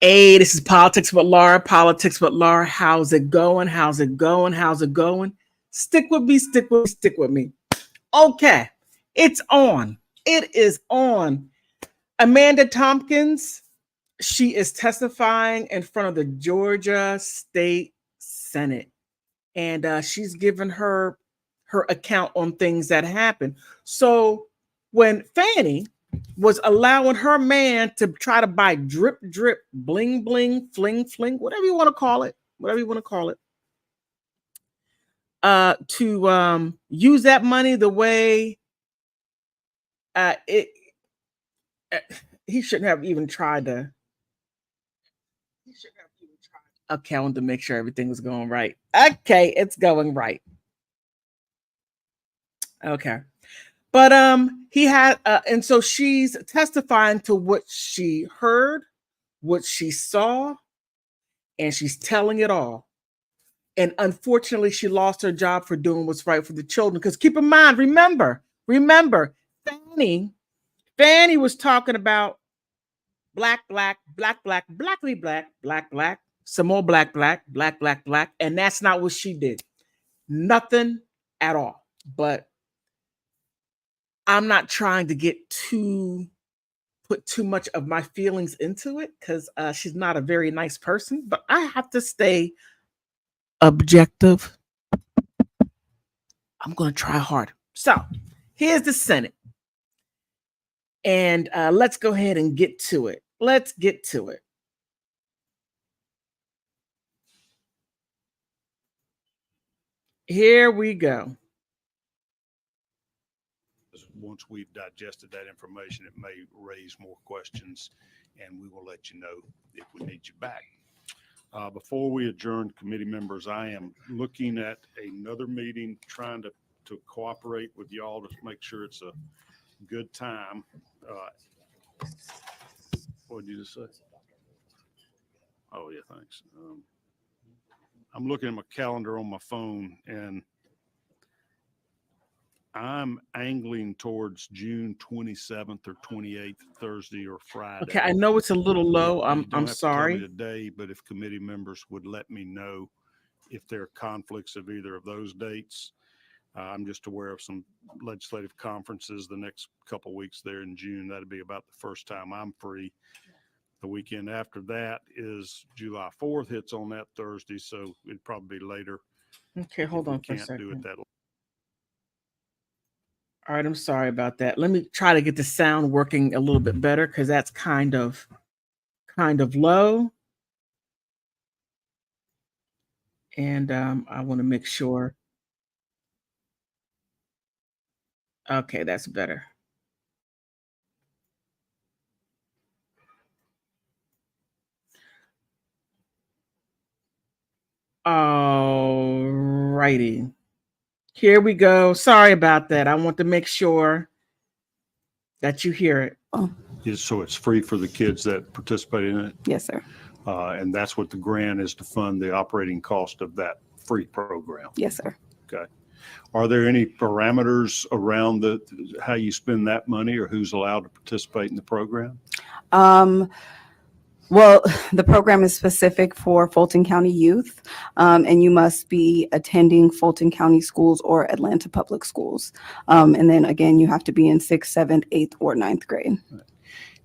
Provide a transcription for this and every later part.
Hey, this is Politics with Laura. Politics with Laura. How's it going? How's it going? How's it going? Stick with me, stick with me, stick with me. Okay, it's on. It is on. Amanda Tompkins, she is testifying in front of the Georgia State Senate. And she's given her account on things that happened. So when Fani was allowing her man to try to buy drip, drip, bling, bling, fling, fling, whatever you want to call it, to use that money the way he shouldn't have even tried to. Account to make sure everything was going right. Okay, it's going right. Okay. But he had and so she's testifying to what she heard, what she saw, and she's telling it all. And unfortunately, she lost her job for doing what's right for the children. Because keep in mind, remember, Fani was talking about black, some more black, and that's not what she did. Nothing at all. But I'm not trying to put too much of my feelings into it because she's not a very nice person, but I have to stay objective. I'm going to try hard. So here's the Senate. And let's go ahead and get to it. Let's get to it. Here we go. Once we've digested that information, it may raise more questions, and we will let you know if we need you back. Before we adjourn, committee members, I am looking at another meeting, trying to cooperate with y'all to make sure it's a good time. What did you just say? Oh, yeah, thanks. I'm looking at my calendar on my phone, and I'm angling towards June 27th or 28th, Thursday or Friday. Okay, I know it's a little low. I'm sorry. To tell me today, but if committee members would let me know if there are conflicts of either of those dates. I'm just aware of some legislative conferences the next couple of weeks there in June. That'd be about the first time I'm free. The weekend after that is July 4th, hits on that Thursday, so it'd probably be later. Okay, hold on for a second. Can't do it that. All right, I'm sorry about that. Let me try to get the sound working a little bit better because that's kind of low. And I want to make sure. Okay, that's better. All righty. Here we go. Sorry about that. I want to make sure that you hear it. So it's free for the kids that participate in it? Yes, sir. And that's what the grant is, to fund the operating cost of that free program? Yes, sir. Okay. Are there any parameters around how you spend that money or who's allowed to participate in the program? Well, the program is specific for Fulton County youth, and you must be attending Fulton County schools or Atlanta Public Schools. And then again, you have to be in 6th, 7th, 8th, or 9th grade.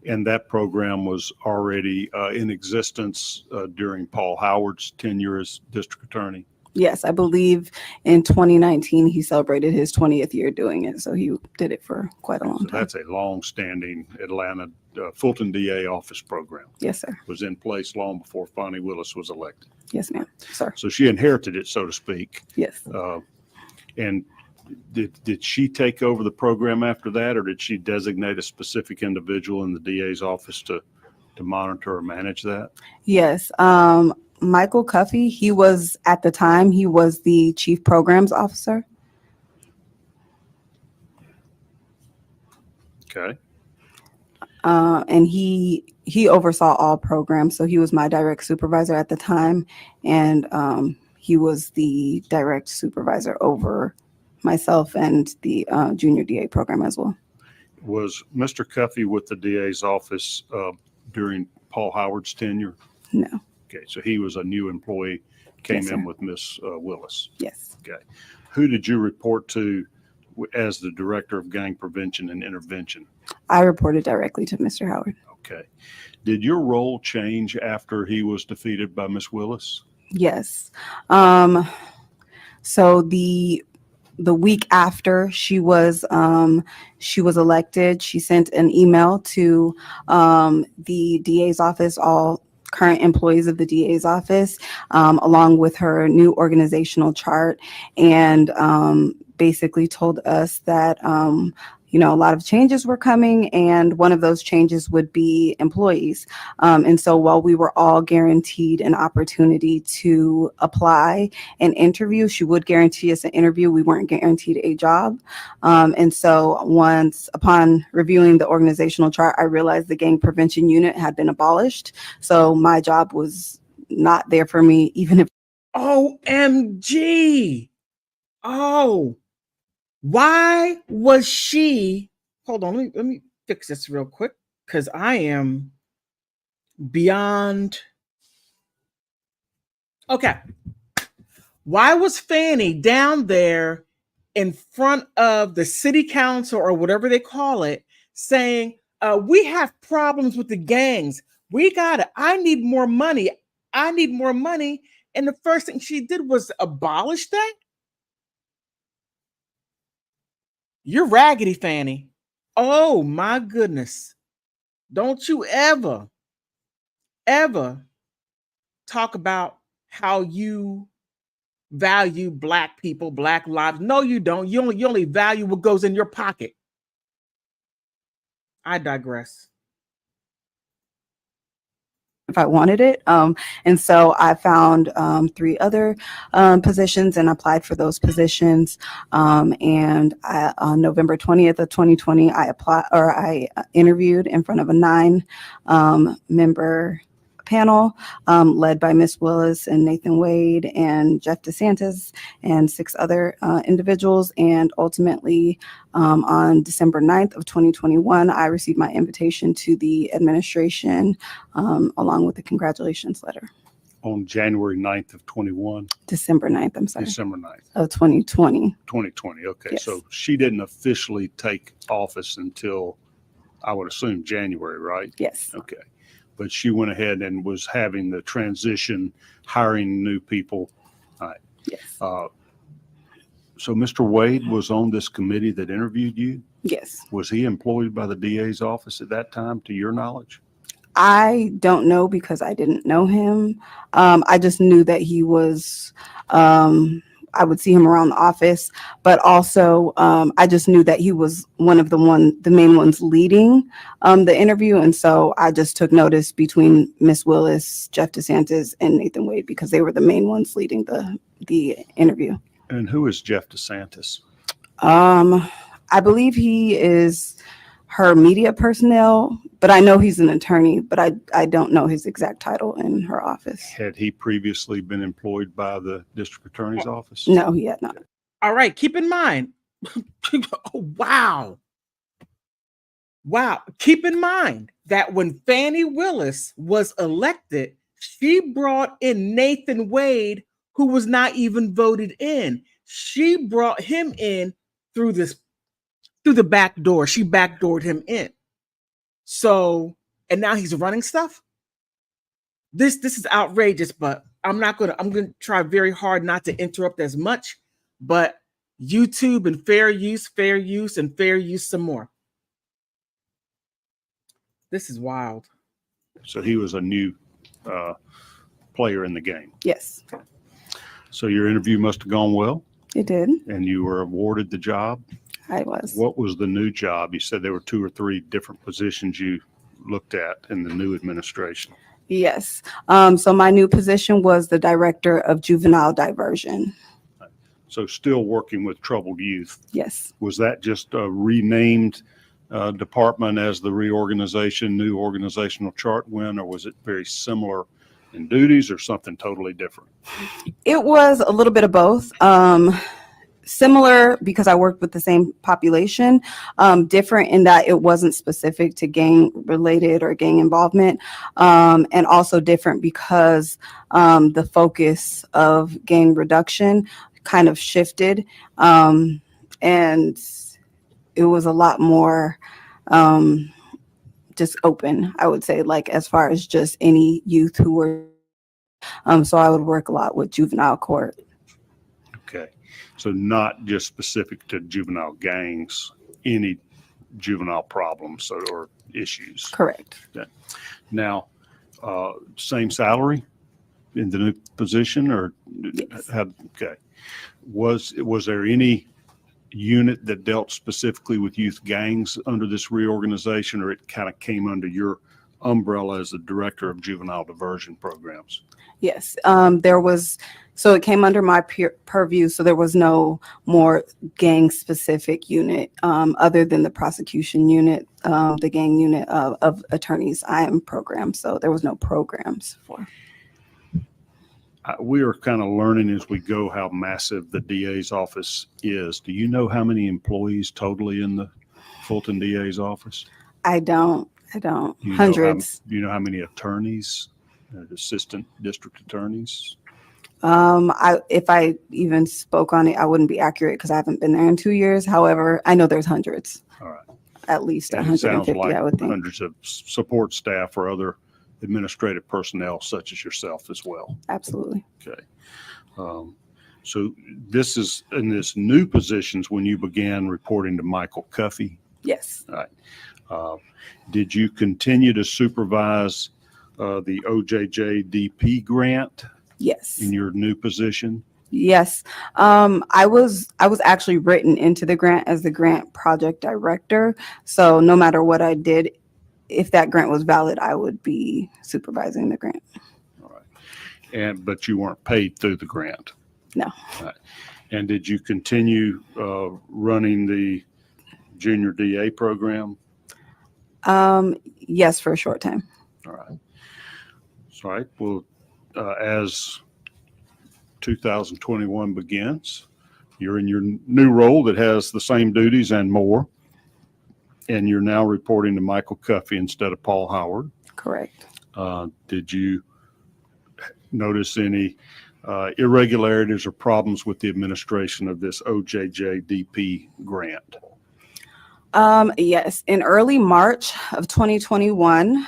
And that program was already in existence during Paul Howard's tenure as district attorney? Yes, I believe in 2019, he celebrated his 20th year doing it. So he did it for quite a long time. That's a long-standing Atlanta Fulton DA office program. Yes, sir. It was in place long before Fani Willis was elected. Yes, ma'am. Sir. So she inherited it, so to speak. Yes. And did she take over the program after that, or did she designate a specific individual in the DA's office to monitor or manage that? Yes. Michael Cuffey, he was the chief programs officer. Okay. And he oversaw all programs. So he was my direct supervisor at the time. And he was the direct supervisor over myself and the junior DA program as well. Was Mr. Cuffey with the DA's office during Paul Howard's tenure? No. Okay, so he was a new employee, came Yes, in sir. with Miss Willis. Yes. Okay. Who did you report to as the Director of Gang Prevention and Intervention? I reported directly to Mr. Howard. Okay. Did your role change after he was defeated by Miss Willis? Yes. So the week after she was elected, she sent an email to the DA's office, all current employees of the DA's office, along with her new organizational chart, and basically told us that a lot of changes were coming, and one of those changes would be employees. And so while we were all guaranteed an opportunity to apply and interview, she would guarantee us an interview. We weren't guaranteed a job. And so once upon reviewing the organizational chart, I realized the gang prevention unit had been abolished. So my job was not there for me, even if. OMG. Oh, why was she? Hold on, let me fix this real quick because I am beyond. Okay. Why was Fani down there in front of the city council or whatever they call it saying, we have problems with the gangs. I need more money. I need more money. And the first thing she did was abolish that? You're raggedy, Fani. Oh my goodness. Don't you ever talk about how you value Black people, Black lives. No, you don't. You only value what goes in your pocket. I digress. If I wanted it. And so I found 3 other positions and applied for those positions. And on November 20th of 2020, I interviewed in front of a 9 member panel led by Miss Willis and Nathan Wade and Jeff DeSantis and 6 other individuals. And ultimately, on December 9th of 2021, I received my invitation to the administration along with the congratulations letter. On January 9th of 21? December 9th, I'm sorry. December 9th. Of 2020. 2020, okay. Yes. So she didn't officially take office until, I would assume, January, right? Yes. Okay. But she went ahead and was having the transition, hiring new people. All right. Yes. So Mr. Wade was on this committee that interviewed you? Yes. Was he employed by the DA's office at that time, to your knowledge? I don't know because I didn't know him. I just knew that he was, I would see him around the office, but also I just knew that he was one of the main ones leading the interview. And so I just took notice between Miss Willis, Jeff DeSantis, and Nathan Wade because they were the main ones leading the interview. And who is Jeff DeSantis? I believe he is her media personnel, but I know he's an attorney, but I don't know his exact title in her office. Had he previously been employed by the district attorney's office? No, he had not. All right, keep in mind. Wow. Keep in mind that when Fani Willis was elected, she brought in Nathan Wade, who was not even voted in. She brought him in through the back door. She backdoored him in. So, and now he's running stuff. This is outrageous, but I'm going to try very hard not to interrupt as much, but YouTube and fair use, and fair use some more. This is wild. So he was a new player in the game. Yes. So your interview must have gone well. It did. And you were awarded the job. I was. What was the new job? You said there were 2 or 3 different positions you looked at in the new administration. Yes. So my new position was the Director of Juvenile Diversion. So still working with troubled youth. Yes. Was that just a renamed department as the new organizational chart went, or was it very similar in duties or something totally different? It was a little bit of both. similar because I worked with the same population, different in that it wasn't specific to gang related or gang involvement, and also different because the focus of gang reduction kind of shifted, and it was a lot more just open, I would say, like as far as just any youth who were, so I would work a lot with juvenile court. Okay. So not just specific to juvenile gangs, any juvenile problems or issues. Correct. Okay. Now, same salary in the new position, or Yes. okay. Was there any unit that dealt specifically with youth gangs under this reorganization, or it kind of came under your umbrella as the director of juvenile diversion programs? Yes, there was, so it came under my purview, so there was no more gang-specific unit other than the prosecution unit, the gang unit of attorneys I am program, so there was no programs for. We are kind of learning as we go how massive the DA's office is. Do you know how many employees totally in the Fulton DA's office? I don't. Do Hundreds. You know how many attorneys, assistant district attorneys? If I even spoke on it, I wouldn't be accurate because I haven't been there in 2 years. However, I know there's hundreds. All right. At least And it sounds 150, like I would think. hundreds of support staff or other administrative personnel such as yourself as well. Absolutely. Okay. So this is in this new positions when you began reporting to Michael Cuffey. Yes. All right. Did you continue to supervise the OJJDP grant Yes. in your new position? Yes. I was actually written into the grant as the grant project director. So no matter what I did, if that grant was valid, I would be supervising the grant. All right. But you weren't paid through the grant? No. All right. And did you continue running the junior DA program? Yes, for a short time. All right. All right. Well, as 2021 begins, you're in your new role that has the same duties and more, and you're now reporting to Michael Cuffey instead of Paul Howard. Correct. Did you notice any irregularities or problems with the administration of this OJJDP grant? Yes. In early March of 2021,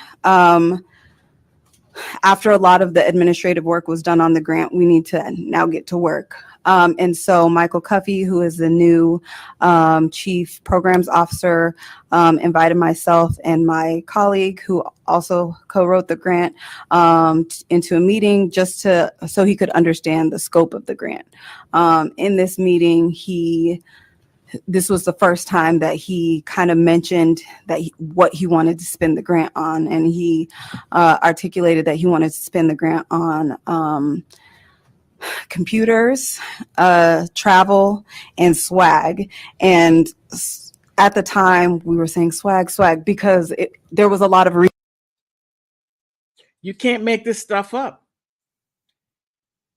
after a lot of the administrative work was done on the grant, we need to now get to work. And so Michael Cuffey, who is the new chief programs officer, invited myself and my colleague, who also co-wrote the grant, into a meeting just so he could understand the scope of the grant. In this meeting, this was the first time that he kind of mentioned that what he wanted to spend the grant on, and he articulated that he wanted to spend the grant on computers, travel, and swag. And at the time, we were saying swag because there was a lot of You can't make this stuff up.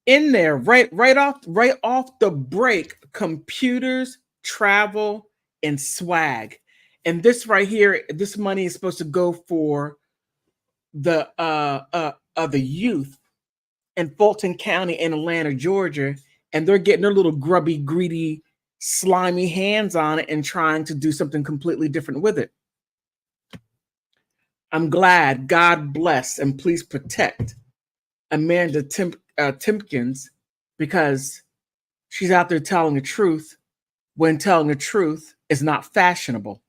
In there, right off the break, computers, travel, and swag. And this right here, this money is supposed to go for the youth in Fulton County and Atlanta, Georgia, and they're getting their little grubby, greedy, slimy hands on it and trying to do something completely different with it. I'm glad, God bless, and please protect Amanda Timpkins, because she's out there telling the truth when telling the truth is not fashionable.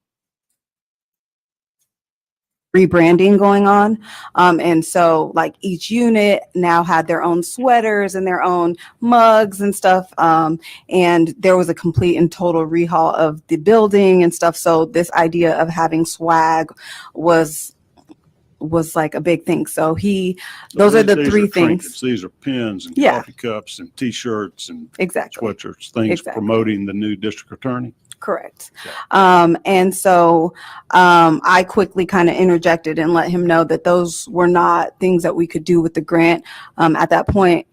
rebranding going on. And so like each unit now had their own sweaters and their own mugs and stuff. And there was a complete and total rehaul of the building and stuff. So this idea of having swag was like a big thing. So those are the three things. These are pins and coffee cups and T-shirts and sweatshirts, things promoting the new district attorney. Correct. And so I quickly kind of interjected and let him know that those were not things that we could do with the grant. At that point,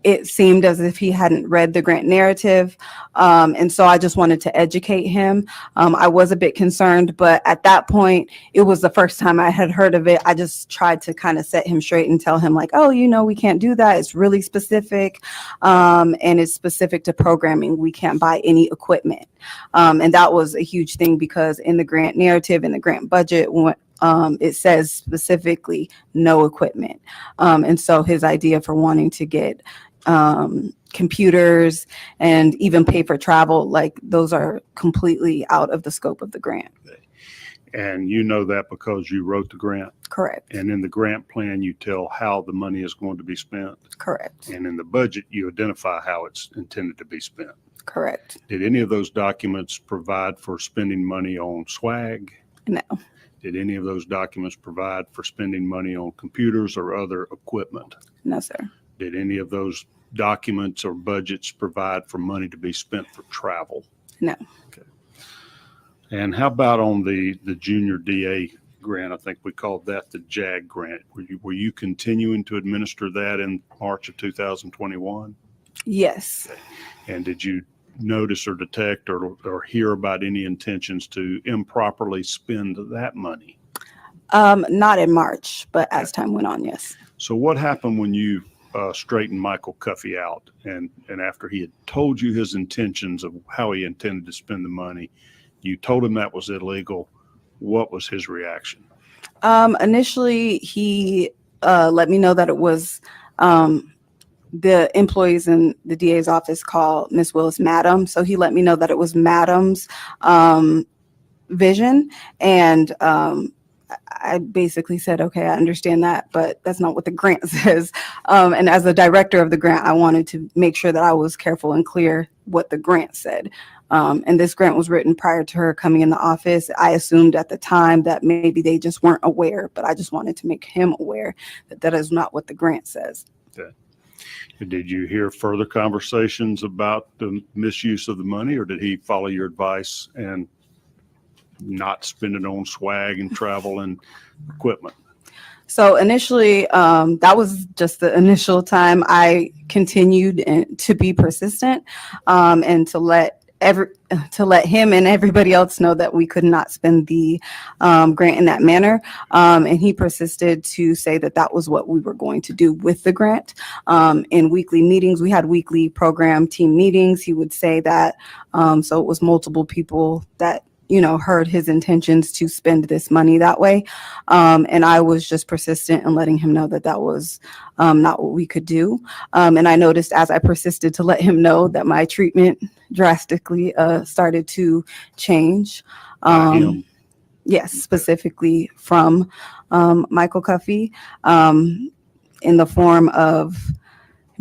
it seemed as if he hadn't read the grant narrative. And so I just wanted to educate him. I was a bit concerned, but at that point, it was the first time I had heard of it. I just tried to kind of set him straight and tell him like, oh, we can't do that. It's really specific. And it's specific to programming. We can't buy any equipment. And that was a huge thing because in the grant narrative, in the grant budget, it says specifically no equipment. And so his idea for wanting to get computers and even pay for travel, like those are completely out of the scope of the grant. And you know that because you wrote the grant? Correct. And in the grant plan, you tell how the money is going to be spent? Correct. And in the budget, you identify how it's intended to be spent? Correct. Did any of those documents provide for spending money on swag? No. Did any of those documents provide for spending money on computers or other equipment? No, sir. Did any of those documents or budgets provide for money to be spent for travel? No. Okay. And how about on the junior DA grant? I think we called that the JAG grant. Were you continuing to administer that in March of 2021? Yes. Okay. And did you notice or detect or hear about any intentions to improperly spend that money? Not in March, but as time went on, yes. So what happened when you straightened Michael Cuffey out and after he had told you his intentions of how he intended to spend the money, you told him that was illegal? What was his reaction? Initially, he let me know that it was the employees in the DA's office call Miss Willis Madam. So he let me know that it was Madam's vision. And I basically said, okay, I understand that, but that's not what the grant says. And as the director of the grant, I wanted to make sure that I was careful and clear what the grant said. And this grant was written prior to her coming in the office. I assumed at the time that maybe they just weren't aware, but I just wanted to make him aware that that is not what the grant says. Okay. Did you hear further conversations about the misuse of the money, or did he follow your advice and not spend it on swag and travel and equipment? So initially, that was just the initial time. I continued to be persistent and to let him and everybody else know that we could not spend the grant in that manner. And he persisted to say that that was what we were going to do with the grant. In weekly meetings, we had weekly program team meetings. He would say that, so it was multiple people that heard his intentions to spend this money that way. And I was just persistent in letting him know that that was not what we could do. And I noticed as I persisted to let him know that my treatment drastically started to change. Yes, specifically from Michael Cuffey in the form of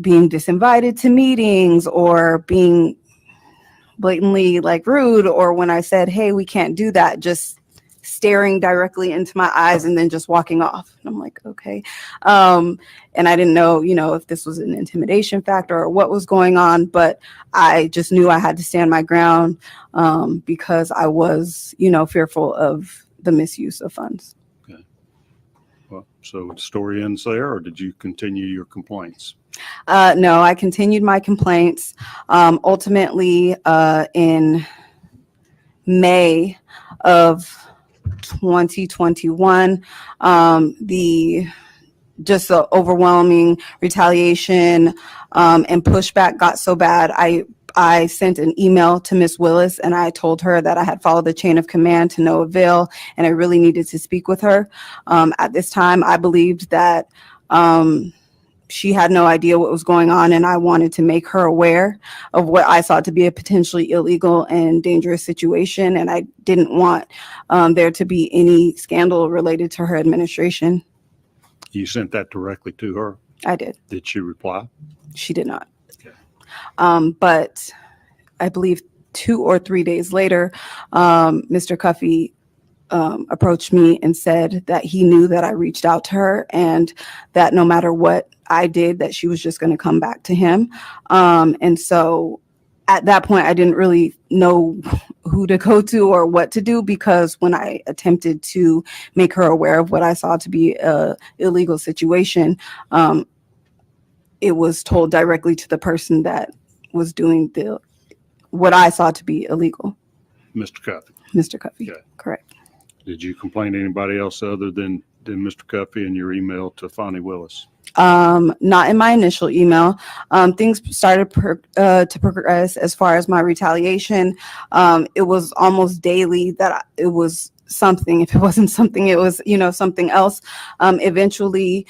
being disinvited to meetings or being blatantly like rude, or when I said, hey, we can't do that, just staring directly into my eyes and then just walking off. And I'm like, okay. And I didn't know, if this was an intimidation factor or what was going on, but I just knew I had to stand my ground because I was, fearful of the misuse of funds. Okay. Well, so the story ends there, or did you continue your complaints? No, I continued my complaints. Ultimately, in May of 2021, the overwhelming retaliation and pushback got so bad. I sent an email to Miss Willis and I told her that I had followed the chain of command to no avail and I really needed to speak with her. At this time, I believed that she had no idea what was going on, and I wanted to make her aware of what I saw to be a potentially illegal and dangerous situation, and I didn't want there to be any scandal related to her administration. You sent that directly to her? I did. Did she reply? She did not. Okay. But I believe 2 or 3 days later, Mr. Cuffey approached me and said that he knew that I reached out to her and that no matter what I did, that she was just going to come back to him. And so at that point, I didn't really know who to go to or what to do, because when I attempted to make her aware of what I saw to be a illegal situation, it was told directly to the person that was doing what I saw to be illegal. Mr. Cuffey. Mr. Cuffey, Okay. correct. Did you complain to anybody else other than Mr. Cuffey in your email to Fani Willis? Not in my initial email. Things started to progress as far as my retaliation. It was almost daily that it was something. If it wasn't something, it was, something else. Eventually,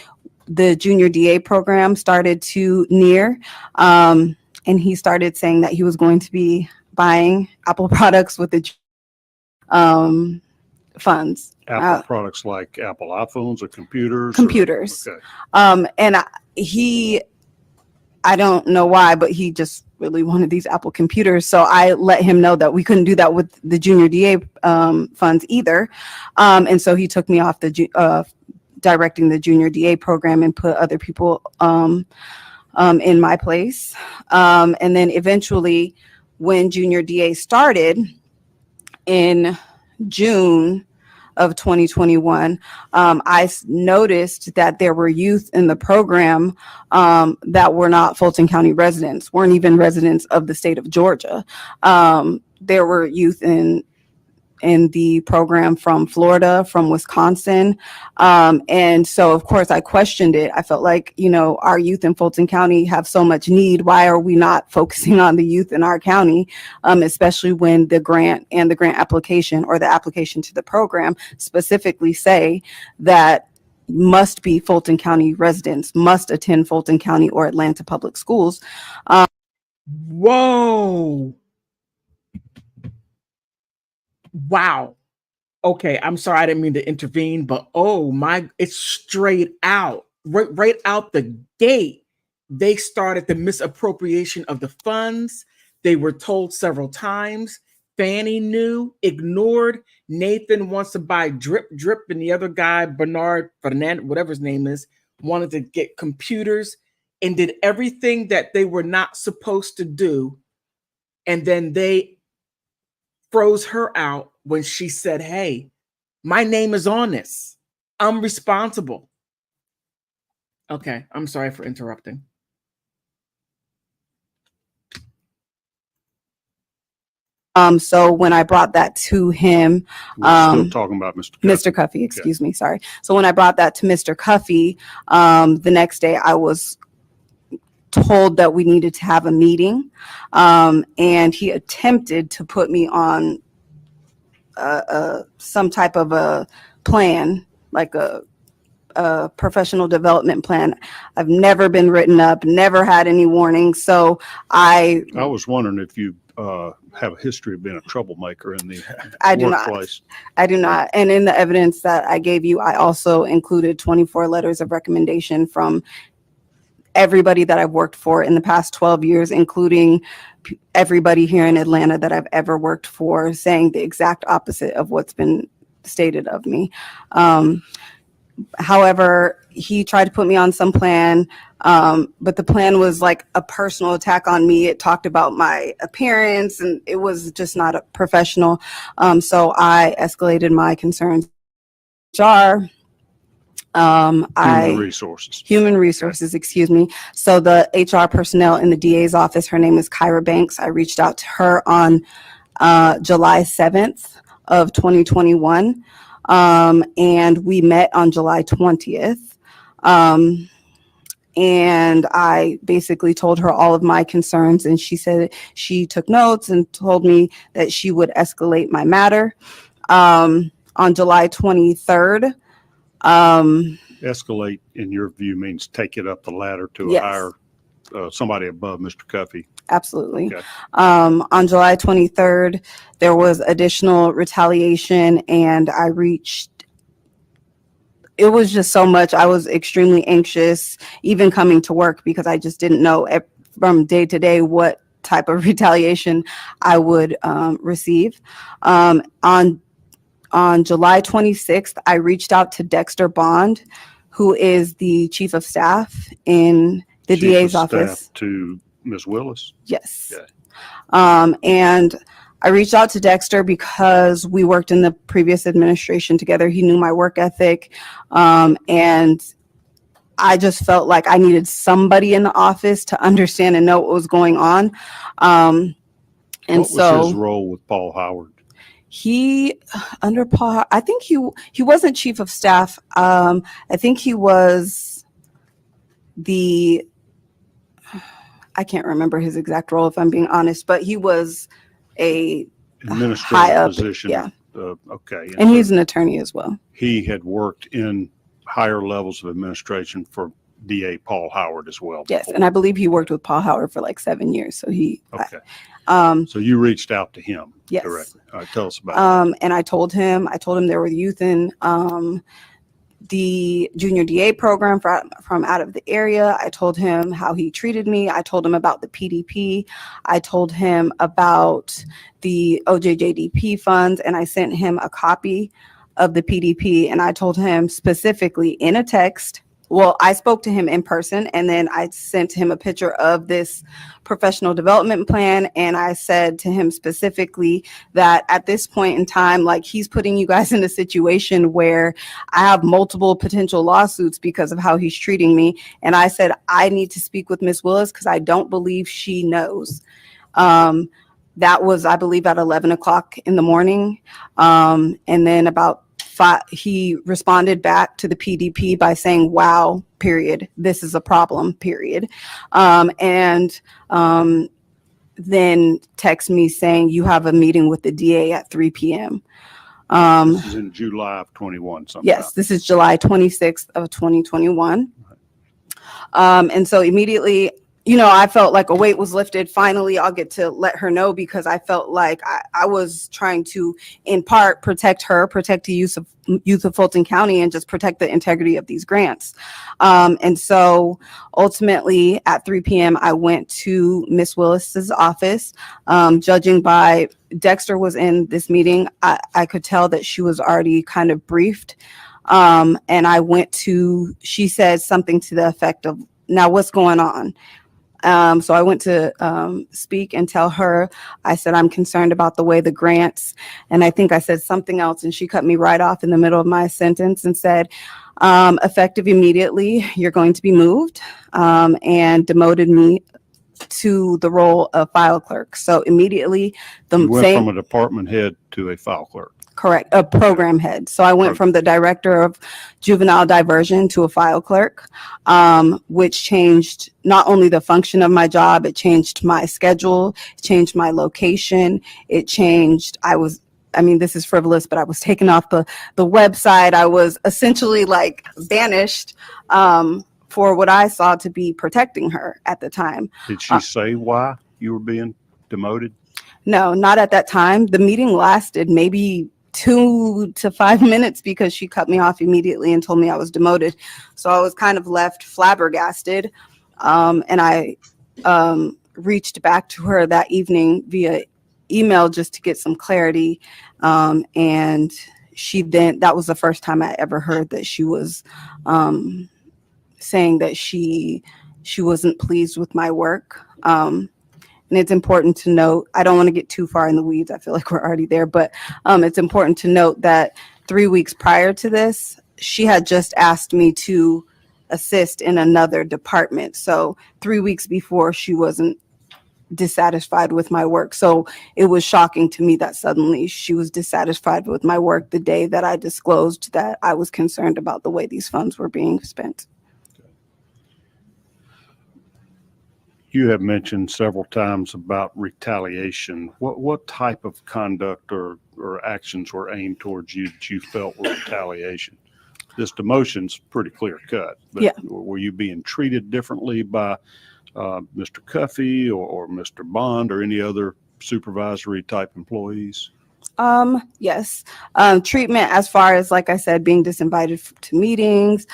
the junior DA program started to near, and he started saying that he was going to be buying Apple products with the funds. Apple products like Apple iPhones or computers? Computers. Okay. And I don't know why, but he just really wanted these Apple computers. So I let him know that we couldn't do that with the junior DA funds either. And so he took me off the directing the junior DA program and put other people in my place. And then eventually when junior DA started in June of 2021, I noticed that there were youth in the program that were not Fulton County residents, weren't even residents of the state of Georgia. There were youth in the program from Florida, from Wisconsin. And so, of course, I questioned it. I felt like, our youth in Fulton County have so much need. Why are we not focusing on the youth in our county, especially when the grant and the grant application or the application to the program specifically say that must be Fulton County residents, must attend Fulton County or Atlanta Public Schools. Whoa. Wow. Okay, I'm sorry, I didn't mean to intervene, but it's straight out, right out the gate. They started the misappropriation of the funds. They were told several times. Fannie knew, ignored. Nathan wants to buy drip, and the other guy, Bernard, whatever his name is, wanted to get computers and did everything that they were not supposed to do. And then they froze her out when she said, hey, my name is on this. I'm responsible. Okay, I'm sorry for interrupting. So when I brought that to him, We're still talking about Mr. Cuffey. Mr. Cuffey, excuse me, sorry. So when I brought that to Mr. Cuffey, the next day I was told that we needed to have a meeting, and he attempted to put me on some type of a plan, like a professional development plan. I've never been written up, never had any warnings. So I was wondering if you have a history of being a troublemaker in the workplace. I do not. And in the evidence that I gave you, I also included 24 letters of recommendation from everybody that I've worked for in the past 12 years, including everybody here in Atlanta that I've ever worked for, saying the exact opposite of what's been stated of me. However, he tried to put me on some plan, but the plan was like a personal attack on me. It talked about my appearance, and it was just not a professional. So I escalated my concerns to HR. Human resources, excuse me. So the HR personnel in the DA's office, her name is Kyra Banks. I reached out to her on July 7th of 2021. And we met on July 20th. And I basically told her all of my concerns, and she said she took notes and told me that she would escalate my matter. On July 23rd, escalate, in your view, means take it up the ladder to yes. a higher somebody above Mr. Cuffey. Absolutely. Okay. On July 23rd, there was additional retaliation, and it was just so much. I was extremely anxious, even coming to work, because I just didn't know from day to day what type of retaliation I would receive. On July 26th, I reached out to Dexter Bond, who is the chief of staff in the DA's office. To Ms. Willis? Yes. Okay. And I reached out to Dexter because we worked in the previous administration together. He knew my work ethic. And I just felt like I needed somebody in the office to understand and know what was going on. And what so was his role with Paul Howard? he, under Paul, I think he wasn't chief of staff. I think he was I can't remember his exact role if I'm being honest, but he was a Administrative high up position. Yeah. Okay. And so he's an attorney as well. he had worked in higher levels of administration for DA Paul Howard as well. Yes. before. And I believe he worked with Paul Howard for like 7 years. So Okay. um, So you reached out to him yes. directly. All right, tell us about that. And I told him there were youth in the junior DA program from out of the area. I told him how he treated me. I told him about the PDP. I told him about the OJJDP funds, and I sent him a copy of the PDP. And I told him specifically in a text. Well, I spoke to him in person, and then I sent him a picture of this professional development plan. And I said to him specifically that at this point in time, like, he's putting you guys in a situation where I have multiple potential lawsuits because of how he's treating me. And I said, I need to speak with Ms. Willis because I don't believe she knows. That was, I believe, at 11 o'clock in the morning. And then about 5, he responded back to the PDP by saying, wow, period. This is a problem, period. Then text me saying, you have a meeting with the DA at 3 p.m. This is in July of 21. Yes, this is July 26th of 2021. And so immediately, I felt like a weight was lifted. Finally, I'll get to let her know, because I felt like I was trying to, in part, protect her, protect the youth of Fulton County, and just protect the integrity of these grants. And so ultimately at 3 p.m., I went to Miss Willis's office. Judging by Dexter was in this meeting, I could tell that she was already kind of briefed. And she said something to the effect of, now what's going on? So I went to speak and tell her, I said, I'm concerned about the way the grants, and I think I said something else, and she cut me right off in the middle of my sentence and said, effective immediately, you're going to be moved, and demoted me to the role of file clerk. So immediately, You went from a department head to a file clerk. Correct, a program head. So I went from the director of juvenile diversion to a file clerk, which changed not only the function of my job, it changed my schedule, changed my location, it changed, this is frivolous, but I was taken off the website. I was essentially like banished for what I saw to be protecting her at the time. Did she say why you were being demoted? No, not at that time. The meeting lasted maybe 2 to 5 minutes because she cut me off immediately and told me I was demoted. So I was kind of left flabbergasted. And I reached back to her that evening via email just to get some clarity. And that was the first time I ever heard that she was saying that she wasn't pleased with my work. And it's important to note, I don't want to get too far in the weeds. I feel like we're already there, but it's important to note that 3 weeks prior to this, she had just asked me to assist in another department. So 3 weeks before, she wasn't dissatisfied with my work. So it was shocking to me that suddenly she was dissatisfied with my work the day that I disclosed that I was concerned about the way these funds were being spent. You have mentioned several times about retaliation. What type of conduct or actions were aimed towards you that you felt were retaliation? This demotion's pretty clear cut, but yeah. Were you being treated differently by Mr. Cuffey or Mr. Bond or any other supervisory type employees? Yes. Treatment as far as, like I said, being disinvited to meetings,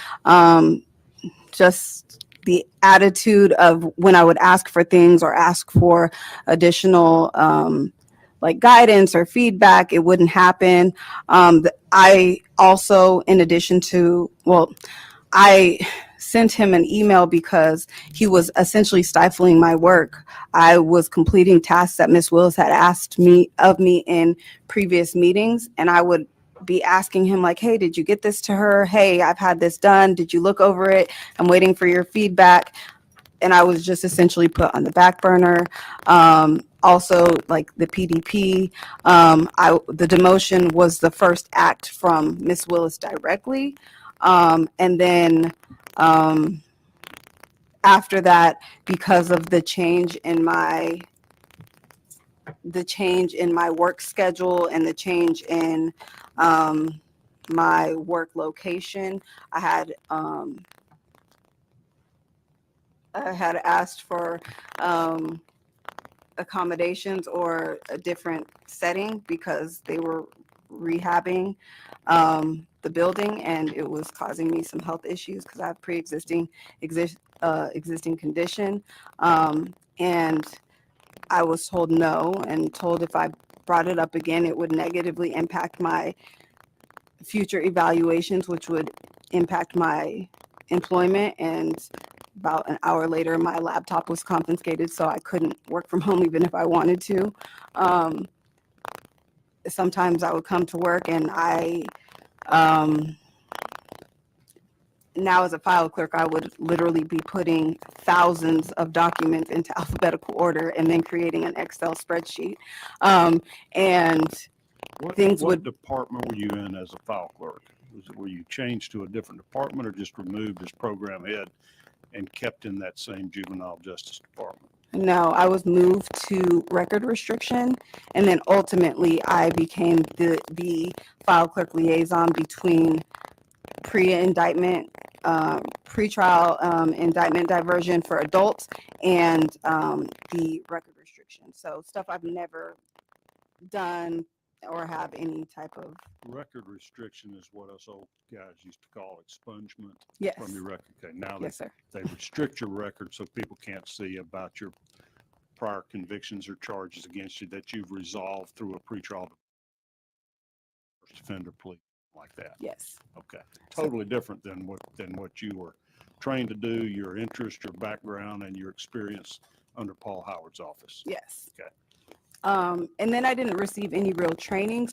just the attitude of when I would ask for things or ask for additional like guidance or feedback, it wouldn't happen. I also, in addition to, I sent him an email because he was essentially stifling my work. I was completing tasks that Ms. Willis had asked of me in previous meetings, and I would be asking him like, hey, did you get this to her? Hey, I've had this done. Did you look over it? I'm waiting for your feedback. And I was just essentially put on the back burner. Also, like the PDP, the demotion was the first act from Miss Willis directly. And then after that, because of the change in my work schedule and the change in my work location, I had asked for accommodations or a different setting because they were rehabbing the building, and it was causing me some health issues because I have pre-existing condition. And I was told no, and told if I brought it up again, it would negatively impact my future evaluations, which would impact my employment. And about an hour later, my laptop was confiscated, so I couldn't work from home even if I wanted to. Sometimes I would come to work and now as a file clerk, I would literally be putting thousands of documents into alphabetical order and then creating an Excel spreadsheet. And What department were you in as a file clerk? Were you changed to a different department or just removed as program head and kept in that same juvenile justice department? No, I was moved to record restriction, and then ultimately I became the file clerk liaison between pre-indictment, pre-trial indictment diversion for adults, and the record restriction. So stuff I've never done or have any type of. Record restriction is what us old guys used to call expungement. Yes. From your record. Okay, now Yes, sir. they restrict your record so people can't see about your prior convictions or charges against you that you've resolved through a pretrial offender plea like that. Yes. Okay, totally different than what you were trained to do, your interest, your background, and your experience under Paul Howard's office. Yes. Okay. And then I didn't receive any real training.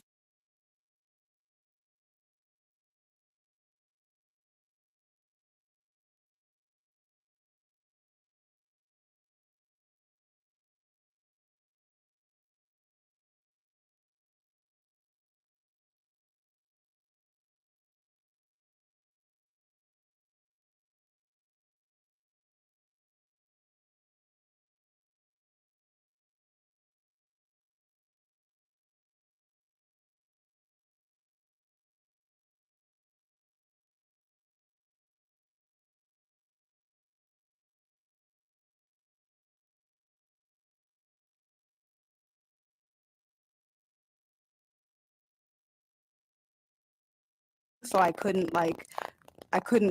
So I couldn't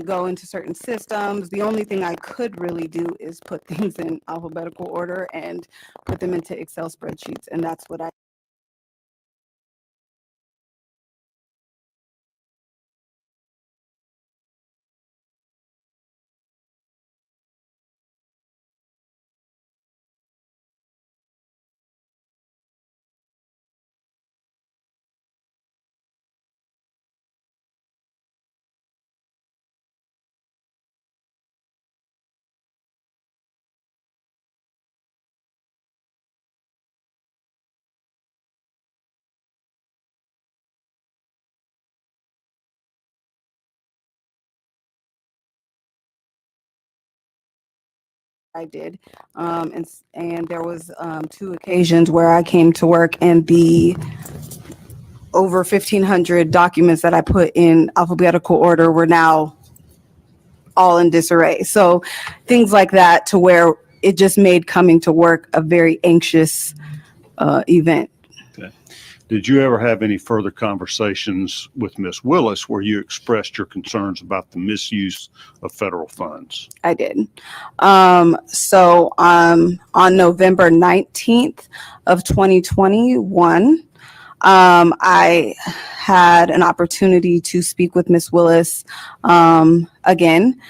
go into certain systems. The only thing I could really do is put things in alphabetical order and put them into Excel spreadsheets. And that's what I. Did. And there was 2 occasions where I came to work and the over 1,500 documents that I put in alphabetical order were now all in disarray. So things like that, to where it just made coming to work a very anxious event. Okay. Did you ever have any further conversations with Ms. Willis where you expressed your concerns about the misuse of federal funds? I did. So on November 19th of 2021, I had an opportunity to speak with Ms. Willis again.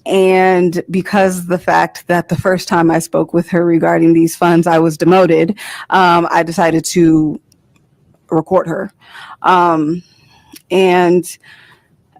And because the fact that the first time I spoke with her regarding these funds, I was demoted, I decided to record her. And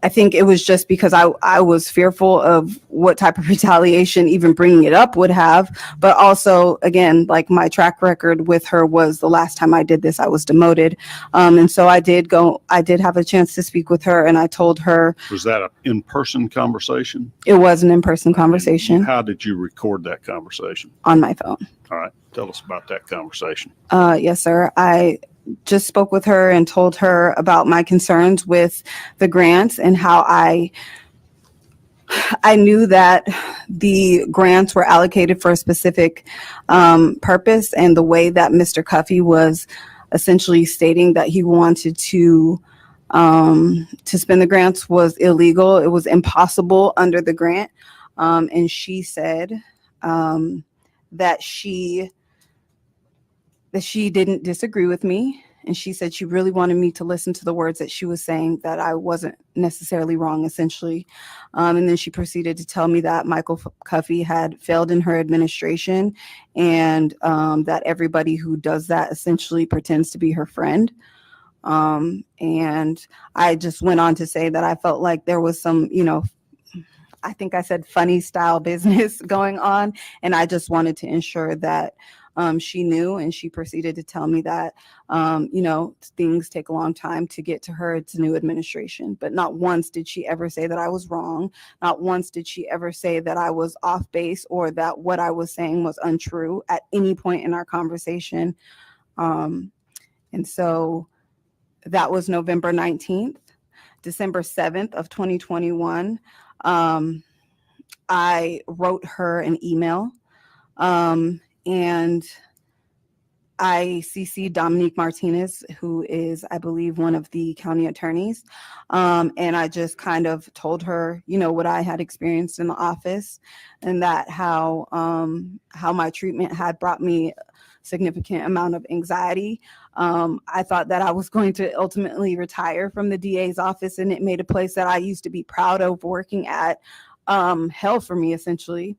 I think it was just because I was fearful of what type of retaliation even bringing it up would have. But also, again, like my track record with her was the last time I did this, I was demoted. And so I did have a chance to speak with her, and I told her. Was that an in-person conversation? It was an in-person conversation. And how did you record that conversation? On my phone. All right. Tell us about that conversation. Yes, sir. I just spoke with her and told her about my concerns with the grants and how I knew that the grants were allocated for a specific purpose, and the way that Mr. Cuffey was essentially stating that he wanted to spend the grants was illegal. It was impossible under the grant. And she said that she didn't disagree with me. And she said she really wanted me to listen to the words that she was saying, that I wasn't necessarily wrong, essentially. And then she proceeded to tell me that Michael Cuffey had failed in her administration, and that everybody who does that essentially pretends to be her friend. And I just went on to say that I felt like there was some, I think I said funny style business going on. And I just wanted to ensure that she knew, and she proceeded to tell me that, things take a long time to get to her. It's a new administration. But not once did she ever say that I was wrong. Not once did she ever say that I was off base or that what I was saying was untrue at any point in our conversation. And so that was November 19th. December 7th of 2021. I wrote her an email, and I CC'd Dominique Martinez, who is, I believe, one of the county attorneys. And I just kind of told her, what I had experienced in the office, and that how my treatment had brought me significant amount of anxiety. I thought that I was going to ultimately retire from the DA's office, and it made a place that I used to be proud of working at hell for me, essentially.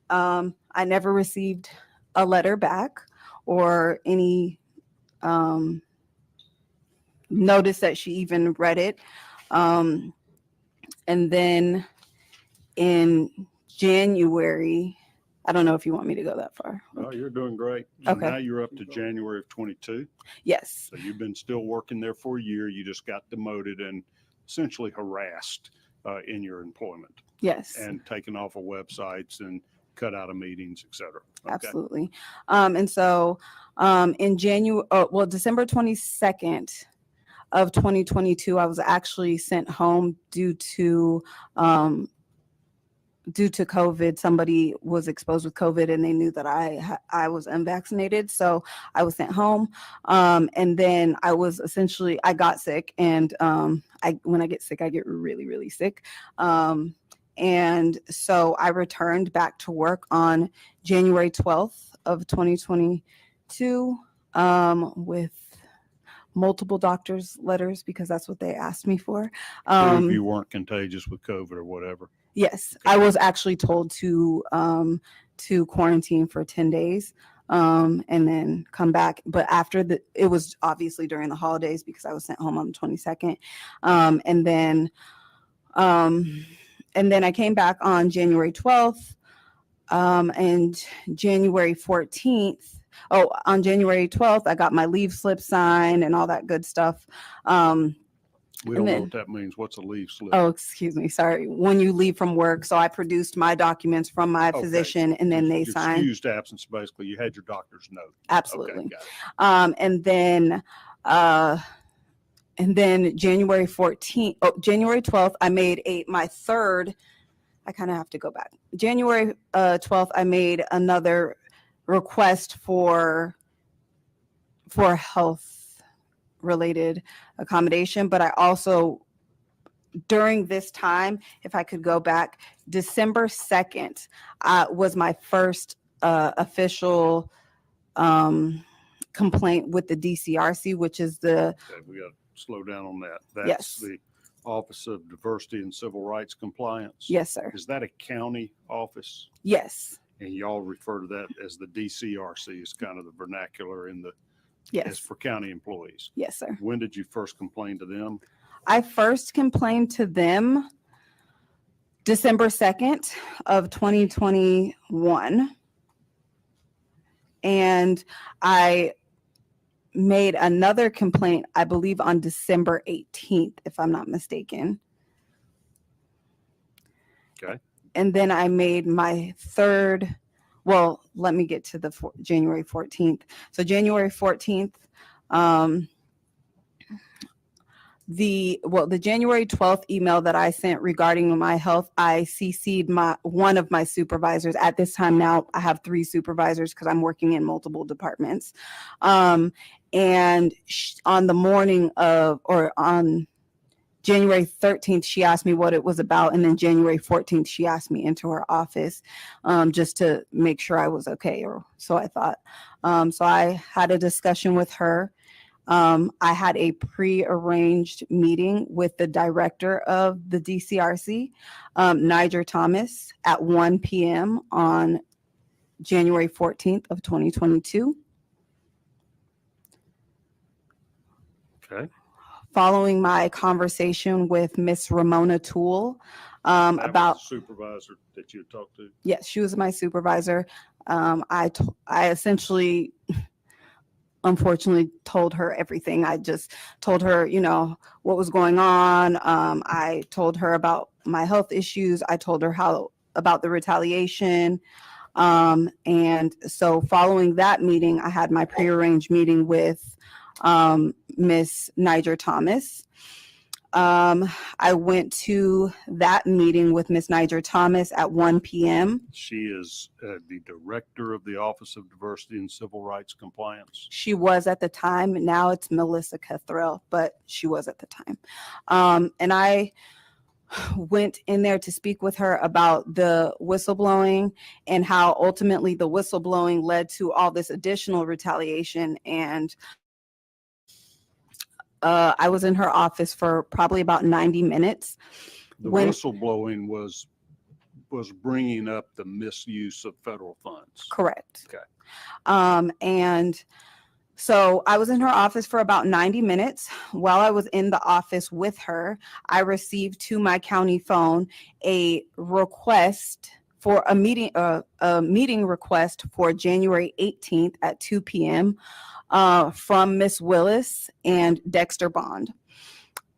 I never received a letter back or any notice that she even read it. And then in January, I don't know if you want me to go that far. Oh, you're doing great. So Okay. now you're up to January of 22. Yes. So you've been still working there for a year. You just got demoted and essentially harassed in your employment. Yes. And taken off of websites and cut out of meetings, et cetera. Okay. Absolutely. And so in December 22nd of 2022, I was actually sent home due to COVID. Somebody was exposed with COVID, and they knew that I was unvaccinated. So I was sent home. And then I got sick. And when I get sick, I get really, really sick. And so I returned back to work on January 12th of 2022 with multiple doctor's letters, because that's what they asked me for. Prove you weren't contagious with COVID or whatever. Yes, I was actually told to quarantine for 10 days and then come back. But it was obviously during the holidays, because I was sent home on the 22nd. And then I came back on January 12th and January 14th. Oh, on January 12th, I got my leave slip signed and all that good stuff. We don't know what that means. What's a leave slip? Oh, excuse me. Sorry. When you leave from work. So I produced my documents from my physician, and then they signed. Excused absence, basically. You had your doctor's note. Absolutely. Okay, got it. And then January 12th, I made my third. I kind of have to go back. January 12th, I made another request for health related accommodation. But I also, during this time, if I could go back, December 2nd was my first official complaint with the DCRC, which is the... Okay, we got to slow down on that. That's Yes. The Office of Diversity and Civil Rights Compliance. Yes, sir. Is that a county office? Yes. And y'all refer to that as the DCRC, is kind of the vernacular in the as Yes. for county employees. Yes, sir. When did you first complain to them? I first complained to them December 2nd of 2021. And I made another complaint, I believe, on December 18th, if I'm not mistaken. Okay. And then I made my third, well, let me get to the January 14th. So January 14th, the January 12th email that I sent regarding my health, I CC'd one of my supervisors. At this time now, I have 3 supervisors because I'm working in multiple departments. And on the morning of, or on January 13th, she asked me what it was about. And then January 14th, she asked me into her office just to make sure I was okay, or so I thought. So I had a discussion with her. I had a pre-arranged meeting with the director of the DCRC, Niger Thomas, at 1 p.m. on January 14th of 2022. Okay. Following my conversation with Miss Ramona Toole That was about the supervisor that you talked to. yes, she was my supervisor. I essentially, unfortunately, told her everything. I just told her, what was going on. I told her about my health issues. I told her about the retaliation. And so following that meeting, I had my prearranged meeting with Miss Niger Thomas. I went to that meeting with Miss Niger Thomas at 1 p.m. She is the director of the Office of Diversity and Civil Rights Compliance. She was at the time. Now it's Melissa Cathrell, but she was at the time. And I went in there to speak with her about the whistleblowing and how ultimately the whistleblowing led to all this additional retaliation. And I was in her office for probably about 90 minutes. The whistleblowing was bringing up the misuse of federal funds. Correct. Okay. And so I was in her office for about 90 minutes. While I was in the office with her, I received to my county phone a request for a meeting request for January 18th at 2 p.m. From Miss Willis and Dexter Bond.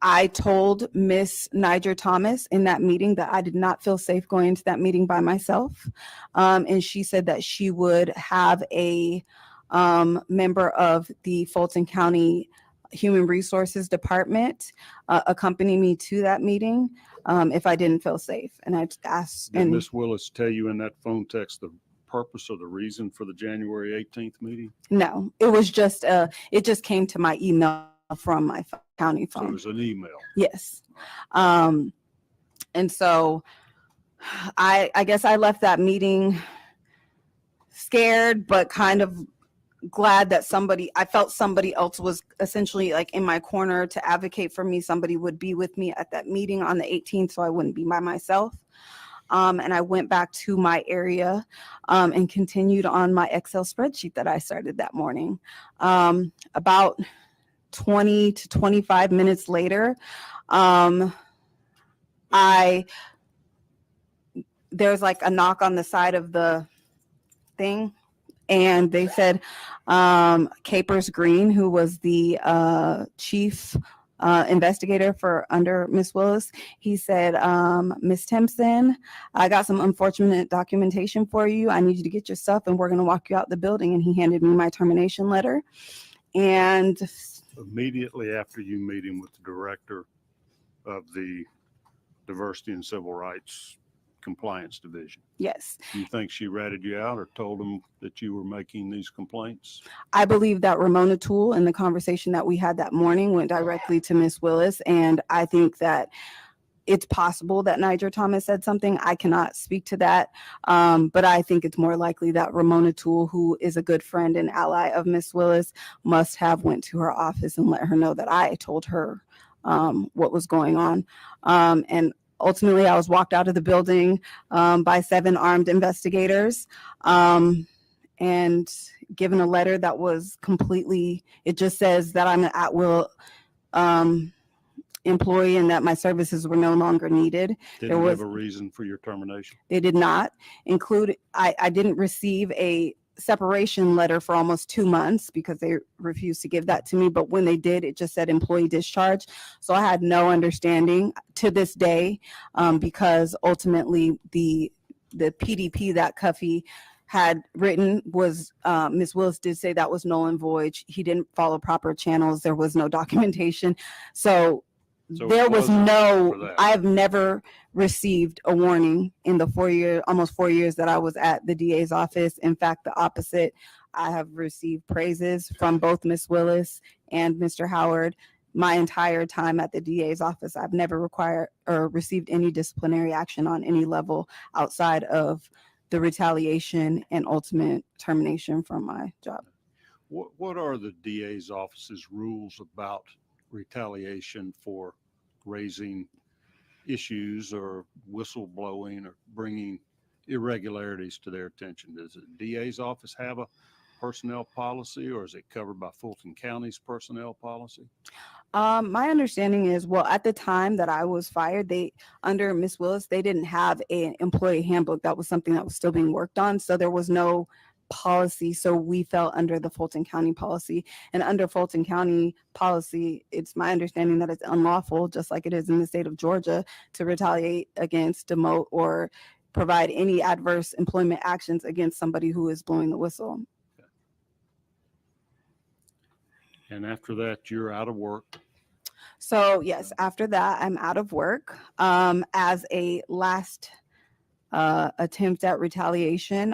I told Miss Niger Thomas in that meeting that I did not feel safe going to that meeting by myself. And she said that she would have a member of the Fulton County Human Resources Department accompany me to that meeting if I didn't feel safe. And I asked. Did Miss Willis tell you in that phone text the purpose or the reason for the January 18th meeting? No, it was just it just came to my email from my county phone. So it was an email. Yes. And so I guess I left that meeting scared, but kind of glad that I felt somebody else was essentially like in my corner to advocate for me. Somebody would be with me at that meeting on the 18th, so I wouldn't be by myself. And I went back to my area and continued on my Excel spreadsheet that I started that morning. About 20 to 25 minutes later, there's like a knock on the side of the thing. And they said Capers Green, who was the chief investigator for under Miss Willis, he said, Miss Timpson, I got some unfortunate documentation for you. I need you to get your stuff and we're going to walk you out the building. And he handed me my termination letter. And immediately after you meeting with the director of the Diversity and Civil Rights Compliance Division. Yes. You think she ratted you out or told them that you were making these complaints? I believe that Ramona Toole in the conversation that we had that morning went directly to Miss Willis. And I think that it's possible that Niger Thomas said something. I cannot speak to that. But I think it's more likely that Ramona Toole, who is a good friend and ally of Miss Willis, must have went to her office and let her know that I told her what was going on. And ultimately, I was walked out of the building by 7 armed investigators. And given a letter that was completely, it just says that I'm an at-will employee and that my services were no longer needed. Didn't have a reason for your termination? They did not include, I didn't receive a separation letter for almost 2 months because they refused to give that to me. But when they did, it just said employee discharge. So I had no understanding to this day, because ultimately the PDP that Cuffy had written was, Ms. Willis did say that was null and void. He didn't follow proper channels. There was no documentation. So there was no, I have never received a warning in the almost 4 years that I was at the DA's office. In fact, the opposite. I have received praises from both Ms. Willis and Mr. Howard my entire time at the DA's office. I've never required or received any disciplinary action on any level outside of the retaliation and ultimate termination from my job. What are the DA's office's rules about retaliation for raising issues or whistleblowing or bringing irregularities to their attention? Does the DA's office have a personnel policy, or is it covered by Fulton County's personnel policy? My understanding is, well, at the time that I was fired, under Ms. Willis, they didn't have an employee handbook. That was something that was still being worked on. So there was no policy. So we fell under the Fulton County policy, and under Fulton County policy, it's my understanding that it's unlawful, just like it is in the state of Georgia, to retaliate against, demote, or provide any adverse employment actions against somebody who is blowing the whistle. And after that, you're out of work. So yes, after that, I'm out of work. As a last attempt at retaliation,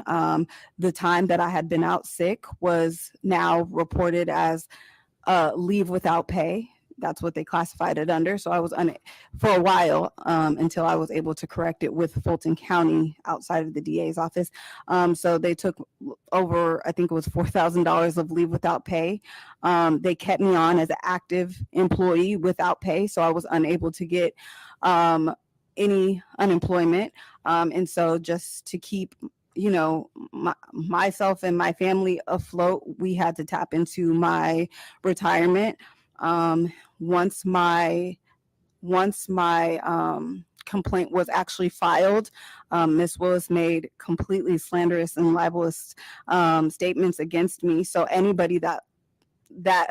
the time that I had been out sick was now reported as leave without pay. That's what they classified it under. So I was for a while, until I was able to correct it with Fulton County outside of the DA's office. So they took over, I think it was $4,000 of leave without pay. They kept me on as an active employee without pay. So I was unable to get any unemployment. And so just to keep myself and my family afloat, we had to tap into my retirement. Once my complaint was actually filed, Ms. Willis made completely slanderous and libelous statements against me. So anybody that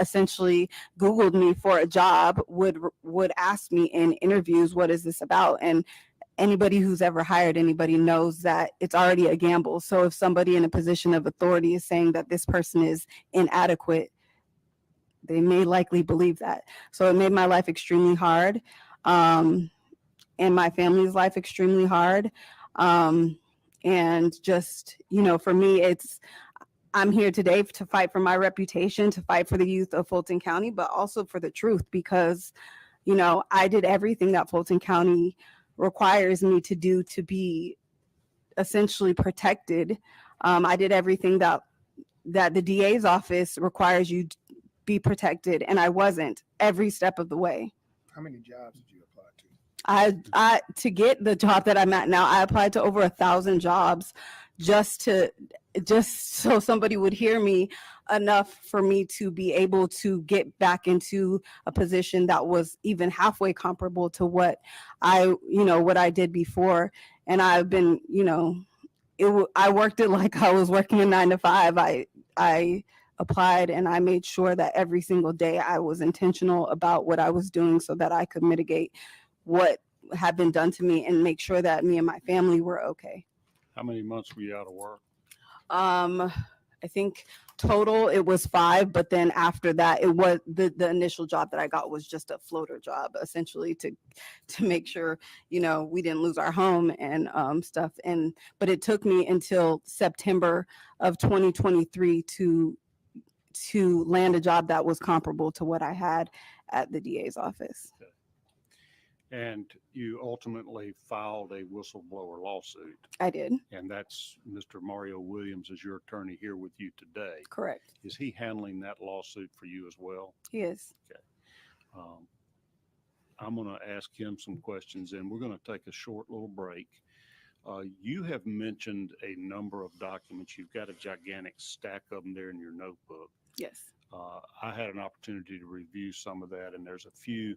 essentially Googled me for a job would ask me in interviews, what is this about? And anybody who's ever hired anybody knows that it's already a gamble. So if somebody in a position of authority is saying that this person is inadequate, they may likely believe that. So it made my life extremely hard, and my family's life extremely hard. And just, for me, I'm here today to fight for my reputation, to fight for the youth of Fulton County, but also for the truth, because, I did everything that Fulton County requires me to do to be essentially protected. I did everything that the DA's office requires you to be protected, and I wasn't every step of the way. How many jobs did you apply to? I to get the job that I'm at now, I applied to over 1,000 jobs just so somebody would hear me enough for me to be able to get back into a position that was even halfway comparable to what I did before. And I've been, I worked it like I was working a 9 to 5. I applied and I made sure that every single day I was intentional about what I was doing so that I could mitigate what had been done to me and make sure that me and my family were okay. How many months were you out of work? I think total it was 5, but then after that, it was the initial job that I got was just a floater job, essentially to make sure, we didn't lose our home and stuff. But it took me until September of 2023 to land a job that was comparable to what I had at the DA's office. Okay. And you ultimately filed a whistleblower lawsuit. I did. And that's Mr. Mario Williams is your attorney here with you today. Correct. Is he handling that lawsuit for you as well? He is. Okay. I'm going to ask him some questions, and we're going to take a short little break. You have mentioned a number of documents. You've got a gigantic stack of them there in your notebook. Yes. I had an opportunity to review some of that, and there's a few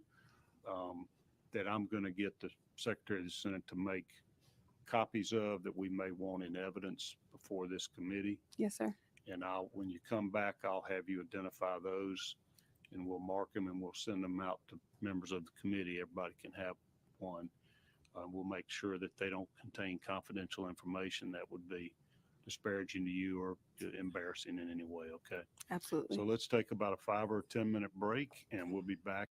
that I'm going to get the Secretary of the Senate to make copies of that we may want in evidence before this committee. Yes, sir. And when you come back, I'll have you identify those, and we'll mark them and we'll send them out to members of the committee. Everybody can have one. We'll make sure that they don't contain confidential information that would be disparaging to you or embarrassing in any way. Okay. Absolutely. So let's take about a 5 or 10 minute break, and we'll be back.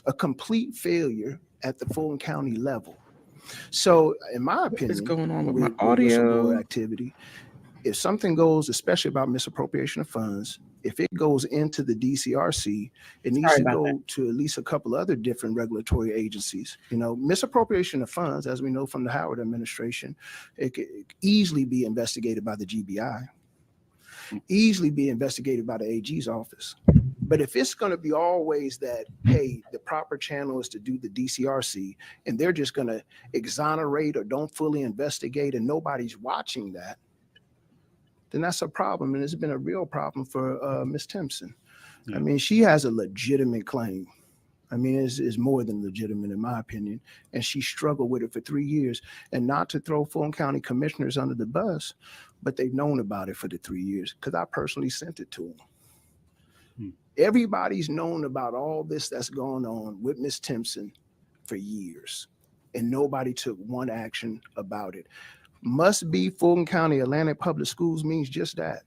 A complete failure at the Fulton County level. So, in my opinion, What's going on with my whistleblower audio? activity, if something goes, especially about misappropriation of funds, if it goes into the DCRC, it needs Sorry to about go to at least a couple other different regulatory agencies. You know, misappropriation of funds, as we know from the Howard administration, it could easily be investigated by the GBI, easily be investigated by the AG's office. But if it's going to be always that, hey, the proper channel is to do the DCRC, and they're just going to exonerate or don't fully investigate, and nobody's watching that, then that's a problem. And it's been a real problem for Ms. Timpson. Yeah. I mean, she has a legitimate claim. I mean, it's more than legitimate in my opinion. And she struggled with it for 3 years. And not to throw Fulton County commissioners under the bus, but they've known about it for the 3 years because I personally sent it to them. Everybody's known about all this that's going on with Ms. Timpson for years, and nobody took one action about it. Must be Fulton County Atlantic Public Schools means just that.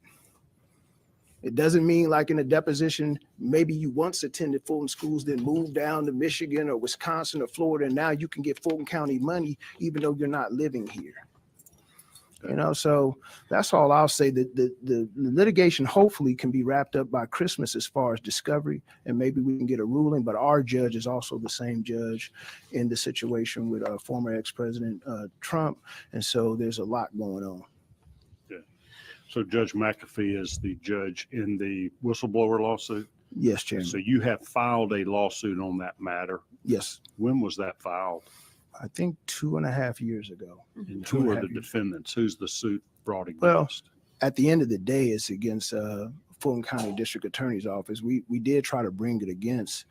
It doesn't mean like in a deposition, maybe you once attended Fulton schools, then moved down to Michigan or Wisconsin or Florida, and now you can get Fulton County money even though you're not living here. You know, so that's all I'll say. That the litigation hopefully can be wrapped up by Christmas as far as discovery, and maybe we can get a ruling. But our judge is also the same judge in the situation with former ex-president Trump, and so there's a lot going on. Yeah. So Judge McAfee is the judge in the whistleblower lawsuit? Yes, Chairman. So you have filed a lawsuit on that matter? Yes. When was that filed? I think 2.5 years ago. And who are the defendants? Who's the suit brought against? Well, at the end of the day, it's against Fulton County District Attorney's Office. We did try to bring it against.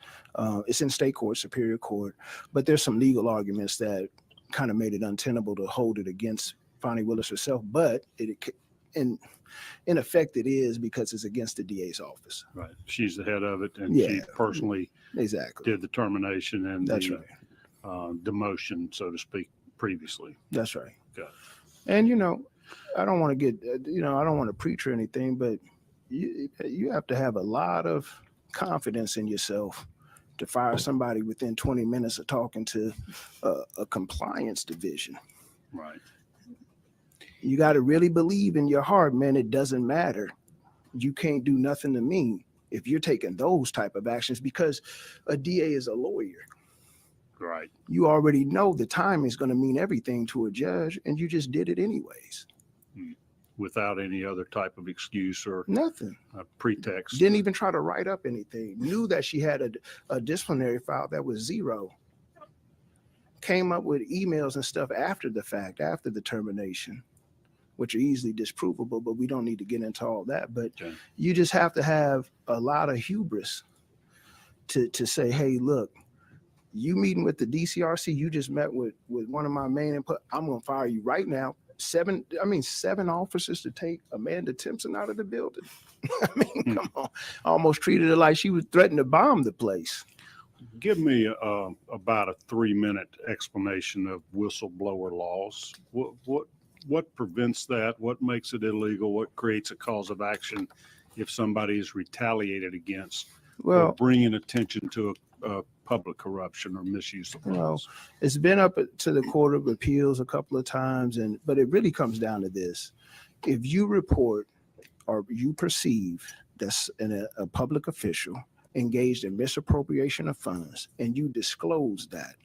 It's in state court, Superior Court, but there's some legal arguments that kind of made it untenable to hold it against Fani Willis herself. But in effect, it is because it's against the DA's office. Right. She's the head of it, and she personally did the termination and That's the right. Demotion, so to speak, previously. That's right. Got it. And, you know, I don't want to get, I don't want to preach or anything, but you have to have a lot of confidence in yourself to fire somebody within 20 minutes of talking to a compliance division. Right. You got to really believe in your heart, man, it doesn't matter. You can't do nothing to me if you're taking those type of actions, because a DA is a lawyer. Right. You already know the timing is going to mean everything to a judge, and you just did it anyways. without any other type of excuse or Nothing. pretext. Didn't even try to write up anything. Knew that she had a disciplinary file that was 0. Came up with emails and stuff after the fact, after the termination, which are easily disprovable, but we don't need to get into all that. But Okay. you just have to have a lot of hubris to say, hey, look, you meeting with the DCRC, you just met with one of my main input. I'm going to fire you right now. 7 officers to take Amanda Timpson out of the building. I mean, come on. Almost treated her like she was threatening to bomb the place. Give me about a 3-minute explanation of whistleblower laws. What prevents that? What makes it illegal? What creates a cause of action if somebody is retaliated against or bringing attention to a public corruption or misuse of funds? It's been up to the Court of Appeals a couple of times, but it really comes down to this. If you report or you perceive that a public official engaged in misappropriation of funds and you disclose that,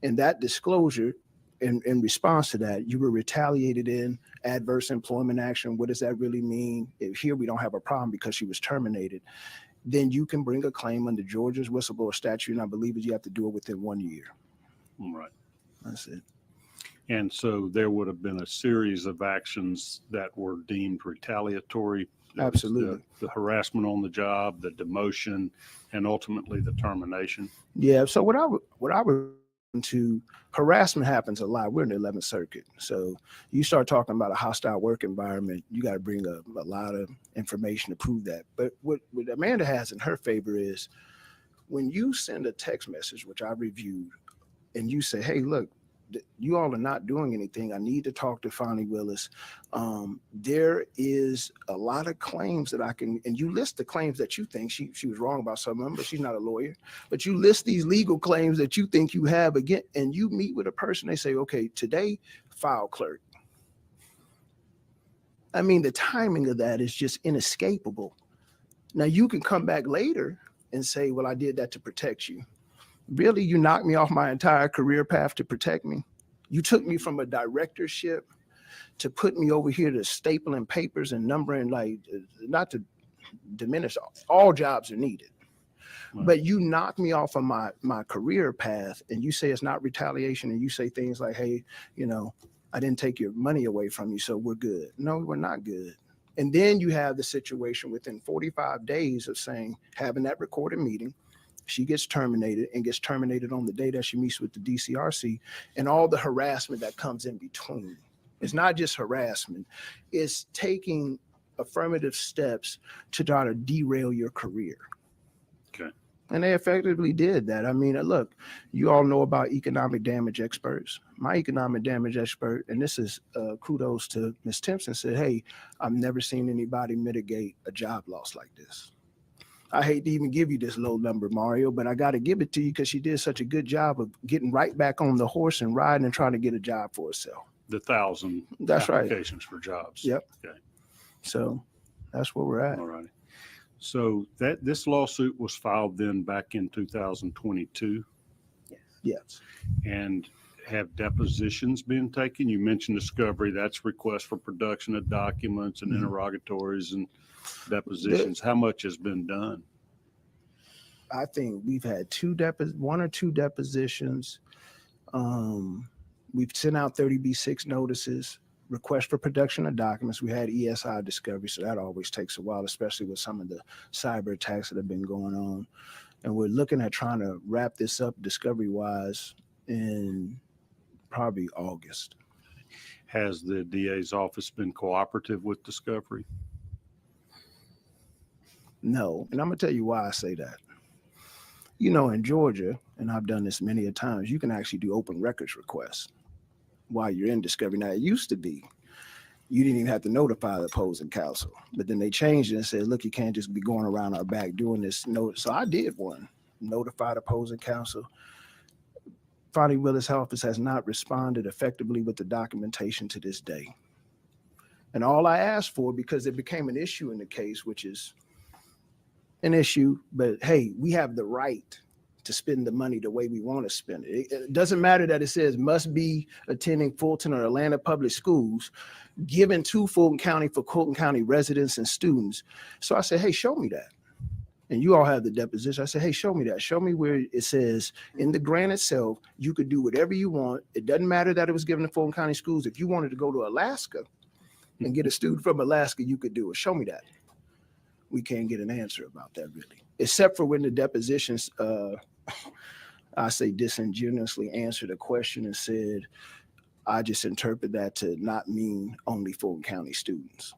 and that disclosure in response to that, you were retaliated in adverse employment action. What does that really mean? If here we don't have a problem because she was terminated, then you can bring a claim under Georgia's whistleblower statute, and I believe you have to do it within 1 year. Right. That's it. And so there would have been a series of actions that were deemed retaliatory. Absolutely. The harassment on the job, the demotion, and ultimately the termination. Yeah. So what I would to harassment happens a lot. We're in the 11th Circuit. So you start talking about a hostile work environment, you got to bring a lot of information to prove that. But what Amanda has in her favor is when you send a text message, which I reviewed, and you say, hey, look, you all are not doing anything. I need to talk to Fani Willis. There is a lot of claims that I can, and you list the claims that you think she was wrong about some of them, but she's not a lawyer. But you list these legal claims that you think you have again, and you meet with a person, they say, okay, today, file clerk. I mean, the timing of that is just inescapable. Now you can come back later and say, well, I did that to protect you. Really, you knocked me off my entire career path to protect me. You took me from a directorship to put me over here to stapling papers and numbering, like, not to diminish, all jobs are needed. Right. But you knocked me off of my career path, and you say it's not retaliation, and you say things like, hey, I didn't take your money away from you, so we're good. No, we're not good. And then you have the situation within 45 days of having that recorded meeting. She gets terminated on the day that she meets with the DCRC, and all the harassment that comes in between. It's not just harassment. It's taking affirmative steps to try to derail your career. Okay. And they effectively did that. I mean, look, you all know about economic damage experts. My economic damage expert, and this is kudos to Ms. Timpson, said, hey, I've never seen anybody mitigate a job loss like this. I hate to even give you this low number, Mario, but I got to give it to you because she did such a good job of getting right back on the horse and riding and trying to get a job for herself. The 1,000 that's applications for jobs. Yep. Okay. So that's where we're at. All righty. So this lawsuit was filed then back in 2022. Yes. And have depositions been taken? You mentioned discovery. That's request for production of documents and interrogatories and depositions. How much has been done? I think we've had 1 or 2 depositions. We've sent out 30B6 notices, request for production of documents. We had ESI discovery, so that always takes a while, especially with some of the cyber attacks that have been going on. And we're looking at trying to wrap this up discovery-wise in probably August. Has the DA's office been cooperative with discovery? No, and I'm gonna tell you why I say that. In Georgia, and I've done this many a times, you can actually do open records requests while you're in discovery. Now, it used to be you didn't even have to notify the opposing counsel, but then they changed it and said, look, you can't just be going around our back doing this. So I did one, notified opposing counsel. Fani Willis' office has not responded effectively with the documentation to this day. And all I asked for, because it became an issue in the case, which is an issue, but hey, we have the right to spend the money the way we want to spend it. It doesn't matter that it says must be attending Fulton or Atlanta public schools, given to Fulton County for Fulton County residents and students. So I said, hey, show me that. And you all have the deposition. I said, hey, show me that. Show me where it says in the grant itself, you could do whatever you want. It doesn't matter that it was given to Fulton County schools. If you wanted to go to Alaska and get a student from Alaska, you could do it. Show me that. We can't get an answer about that really, except for when the depositions, I say disingenuously answered a question and said, I just interpret that to not mean only Fulton County students.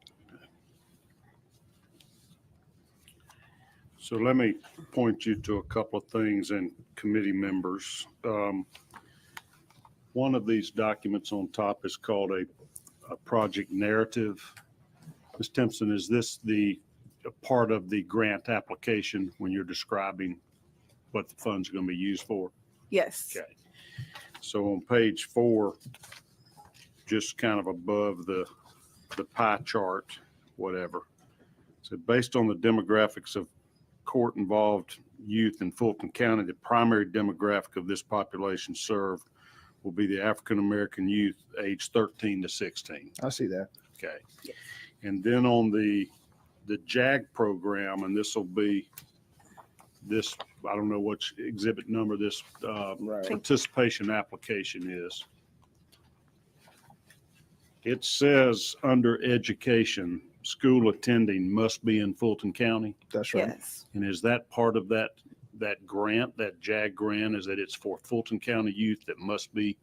So let me point you to a couple of things and committee members. One of these documents on top is called a project narrative. Ms. Timpson, is this a part of the grant application when you're describing what the funds are going to be used for? Yes. Okay. So on page 4, just kind of above the pie chart, whatever. So based on the demographics of court-involved youth in Fulton County, the primary demographic of this population served will be the African-American youth aged 13 to 16. I see that. Okay. And then on the JAG program, and this will be this, I don't know what exhibit number this Right. participation application is. It says under education, school attending must be in Fulton County. That's right. Yes. And is that part of that grant, that JAG grant, is that it's for Fulton County youth that must be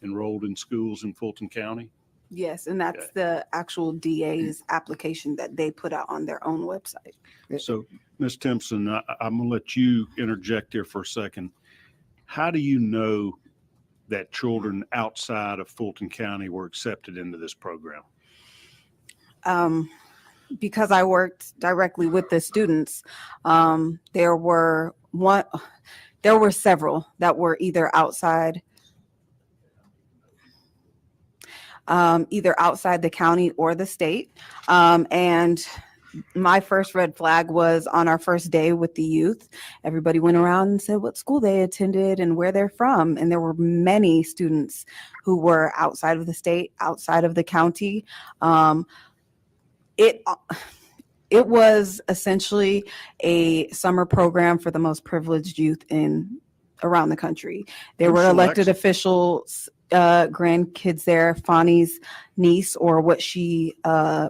enrolled in schools in Fulton County? Yes. And that's Okay. the actual DA's application that they put out on their own website. So, Ms. Timpson, I'm going to let you interject here for a second. How do you know that children outside of Fulton County were accepted into this program? Because I worked directly with the students, there were several that were either outside the county or the state. And my first red flag was on our first day with the youth. Everybody went around and said what school they attended and where they're from. And there were many students who were outside of the state, outside of the county. It was essentially a summer program for the most privileged youth around the country. There Who were elected selects? officials, grandkids there. Fani's niece, or what she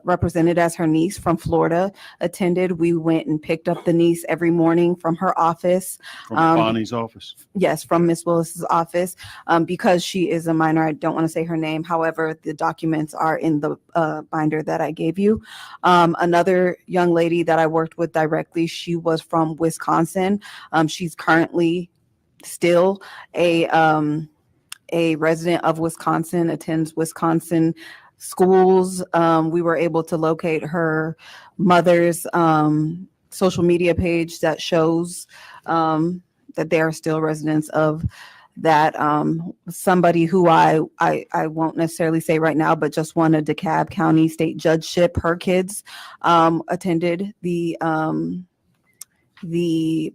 represented as her niece from Florida, attended. We went and picked up the niece every morning from her office. From Bonnie's office? Yes, from Miss Willis's office. Because she is a minor, I don't want to say her name. However, the documents are in the binder that I gave you. Another young lady that I worked with directly, she was from Wisconsin. She's currently still a resident of Wisconsin, attends Wisconsin schools. We were able to locate her mother's social media page that shows that they are still residents of that. Somebody who I won't necessarily say right now, but just won a DeKalb County state judgeship. Her kids attended the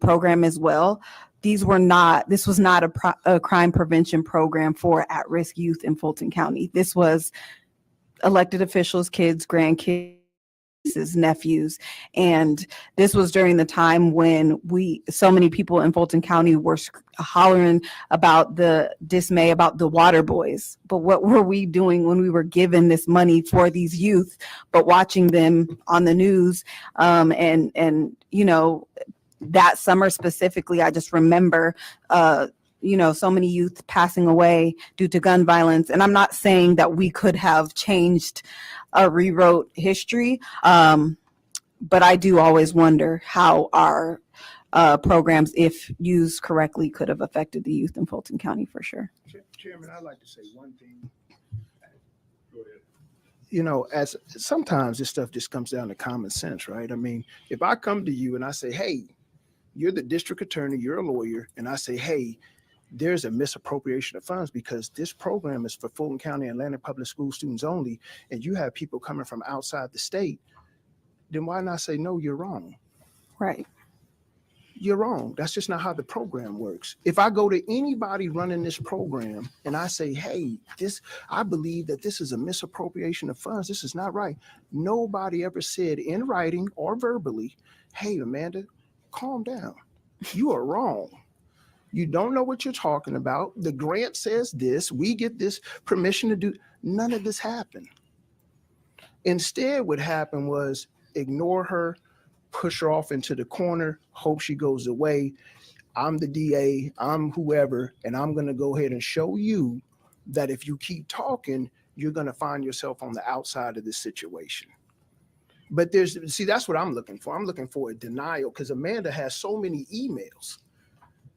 program as well. This was not a crime prevention program for at-risk youth in Fulton County. This was elected officials, kids, grandkids, nephews. And this was during the time when so many people in Fulton County were hollering about the dismay about the water boys. But what were we doing when we were given this money for these youth, but watching them on the news? And that summer specifically, I just remember, so many youth passing away due to gun violence. And I'm not saying that we could have changed or rewrote history, but I do always wonder how our programs, if used correctly, could have affected the youth in Fulton County for sure. Chairman, I'd like to say one thing. As sometimes this stuff just comes down to common sense, right? I mean, if I come to you and I say, hey, you're the district attorney, you're a lawyer, and I say, hey, there's a misappropriation of funds because this program is for Fulton County Atlanta public school students only, and you have people coming from outside the state, then why not say, no, you're wrong? Right. you're wrong. That's just not how the program works. If I go to anybody running this program and I say, hey, I believe that this is a misappropriation of funds, this is not right. Nobody ever said in writing or verbally, hey, Amanda, calm down. You are wrong. You don't know what you're talking about. The grant says this, we get this permission to do. None of this happened. Instead, what happened was ignore her, push her off into the corner, hope she goes away. I'm the DA, I'm whoever, and I'm going to go ahead and show you that if you keep talking, you're going to find yourself on the outside of this situation. But that's what I'm looking for. I'm looking for a denial, because Amanda has so many emails,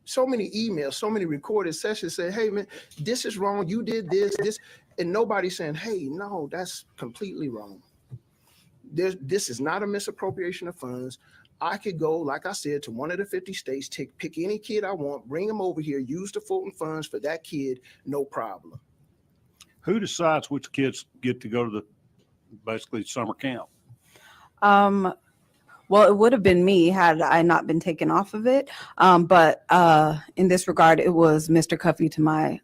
so many recorded sessions say, hey man, this is wrong. You did this, and nobody's saying, hey, no, that's completely wrong. This is not a misappropriation of funds. I could go, like I said, to one of the 50 states, pick any kid I want, bring them over here, use the Fulton funds for that kid, no problem. Who decides which kids get to go to the basically summer camp? Well, it would have been me had I not been taken off of it. But in this regard, it was Mr. Cuffey, to my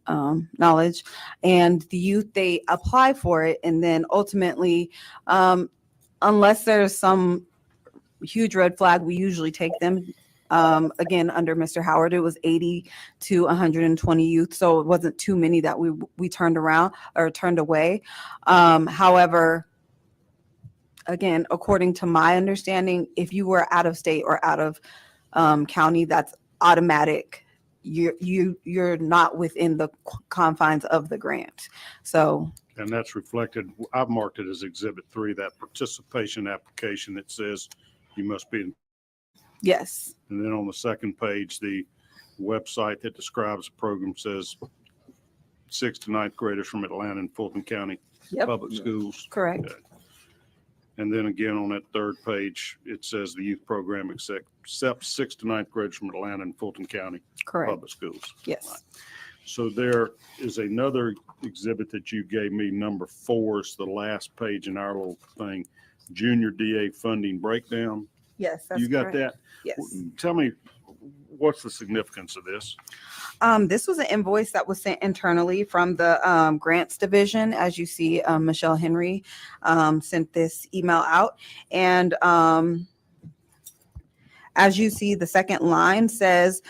knowledge, and the youth, they apply for it. And then ultimately, unless there's some huge red flag, we usually take them. Again, under Mr. Howard, it was 80 to 120 youth. So it wasn't too many that we turned around or turned away. However, again, according to my understanding, if you were out of state or out of county, that's automatic. You're not within the confines of the grant. So, and that's reflected. I've marked it as Exhibit 3, that participation application that says you must be in. Yes. And then on the second page, the website that describes the program says 6th to 9th graders from Atlanta and Fulton County Public Schools. Correct. Okay. And then again, on that third page, it says the youth program accepts 6th to 9th graders from Atlanta and Fulton County Public Schools. Yes. Right. So there is another exhibit that you gave me, number 4, is the last page in our little thing, junior DA funding breakdown. Yes. That's you got correct. that? Yes. Tell me, what's the significance of this? This was an invoice that was sent internally from the grants division. As you see, Michelle Henry sent this email out. And as you see, the second line says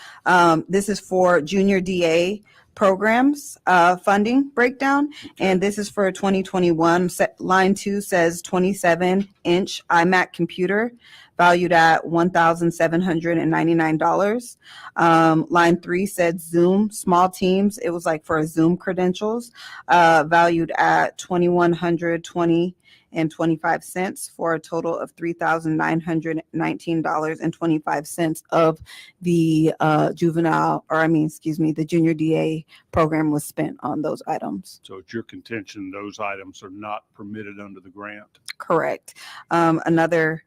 this is for junior DA programs funding breakdown. Okay. And this is for 2021. Line 2 says 27-inch iMac computer valued at $1,799. Line 3 said Zoom small teams. It was like for Zoom credentials, valued at $2,120.25 for a total of $3,919.25 of the the junior DA program was spent on those items. So it's your contention those items are not permitted under the grant? Correct. Another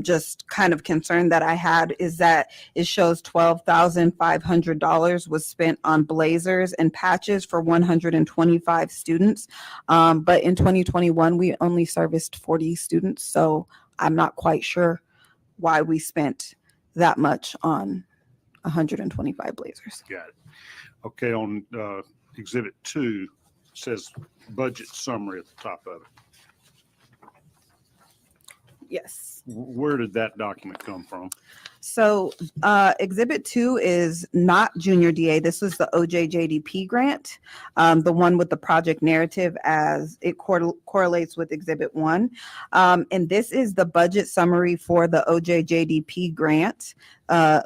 just kind of concern that I had is that it shows $12,500 was spent on blazers and patches for 125 students. But in 2021, we only serviced 40 students. So I'm not quite sure why we spent that much on 125 blazers. Got it. Okay. On Exhibit 2, it says budget summary at the top of it. Yes. Where did that document come from? So Exhibit 2 is not junior DA. This was the OJJDP grant, the one with the project narrative as it correlates with Exhibit 1. And this is the budget summary for the OJJDP grant,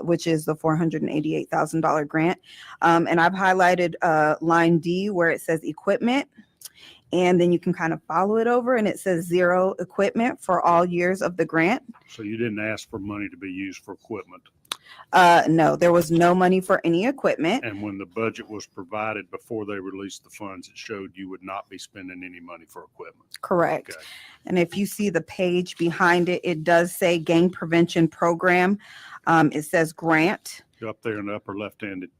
which is the $488,000 grant. And I've highlighted line D where it says equipment. And then you can kind of follow it over and it says 0 equipment for all years of the grant. So you didn't ask for money to be used for equipment? No, there was no money for any equipment. And when the budget was provided before they released the funds, it showed you would not be spending any money for equipment? Correct. Okay. And if you see the page behind it, it does say gang prevention program. It says grant. Up there in the upper left-handed